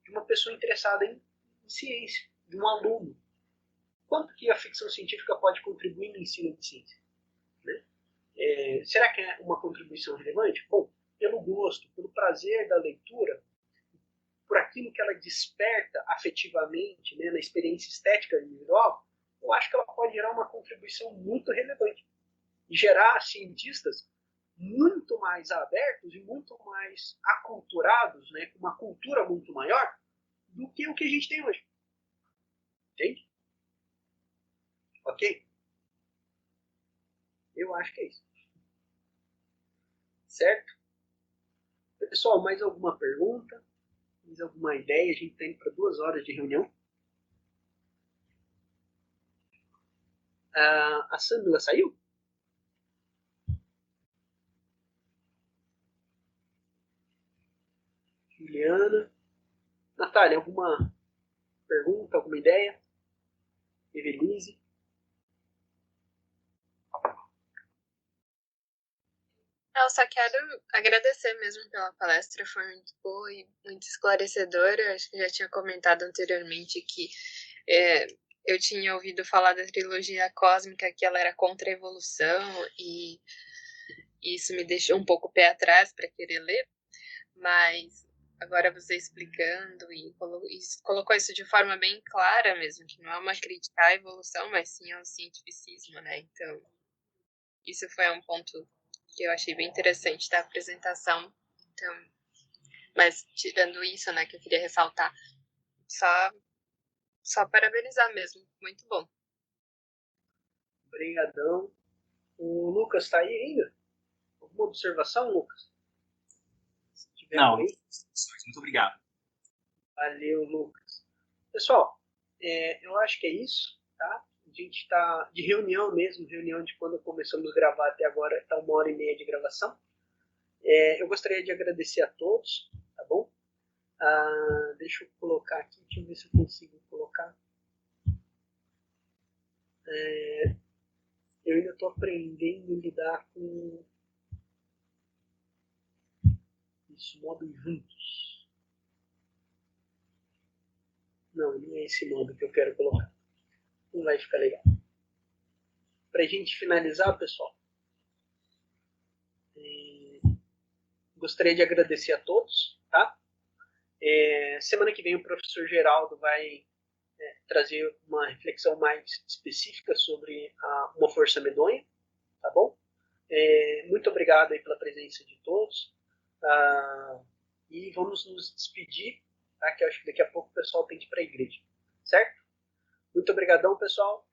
de uma pessoa interessada em ciência, de um aluno. Quanto que a ficção científica pode contribuir no ensino de ciência? Né? Será que é uma contribuição relevante? Bom, pelo gosto, pelo prazer da leitura, por aquilo que ela desperta afetivamente, né, na experiência estética individual, eu acho que ela pode gerar uma contribuição muito relevante e gerar cientistas muito mais abertos e muito mais aculturados, né, com uma cultura muito maior do que o que a gente tem hoje. Entende? Ok? Eu acho que é isso. Certo? Pessoal, mais alguma pergunta? Mais alguma ideia? A gente tem para 2 horas de reunião. A Sândula saiu? Juliana. Natália, alguma pergunta, alguma ideia? Evelise? Eu só quero agradecer mesmo pela palestra, foi muito boa e muito esclarecedora. Acho que já tinha comentado anteriormente que eu tinha ouvido falar da trilogia cósmica, que ela era contra a evolução, e isso me deixou um pouco pé atrás para querer ler, mas agora você explicando e colocou isso de forma bem clara mesmo, que não é uma crítica à evolução, mas sim ao cientificismo, né? Então, isso foi um ponto que eu achei bem interessante da apresentação. Então, mas tirando isso, né, que eu queria ressaltar, só parabenizar mesmo, muito bom. Obrigadão. O Lucas está aí ainda? Alguma observação, Lucas? Se tiver não, aí. Muito obrigado. Valeu, Lucas. Pessoal, eu acho que é isso, tá? A gente está de reunião mesmo, reunião de quando começamos a gravar até agora, está 1h30 de gravação. Eu gostaria de agradecer a todos, tá bom? Deixa eu colocar aqui, deixa eu ver se eu consigo colocar. Eu ainda estou aprendendo a lidar com isso, modo juntos. Não é esse modo que eu quero colocar. Não vai ficar legal. Para a gente finalizar, pessoal, gostaria de agradecer a todos, tá? Semana que vem o professor Geraldo vai trazer uma reflexão mais específica sobre uma força medonha, tá bom? Muito obrigado aí pela presença de todos. E vamos nos despedir, tá? Que eu acho que daqui a pouco o pessoal tem que ir para a igreja, certo? Muito obrigadão, pessoal.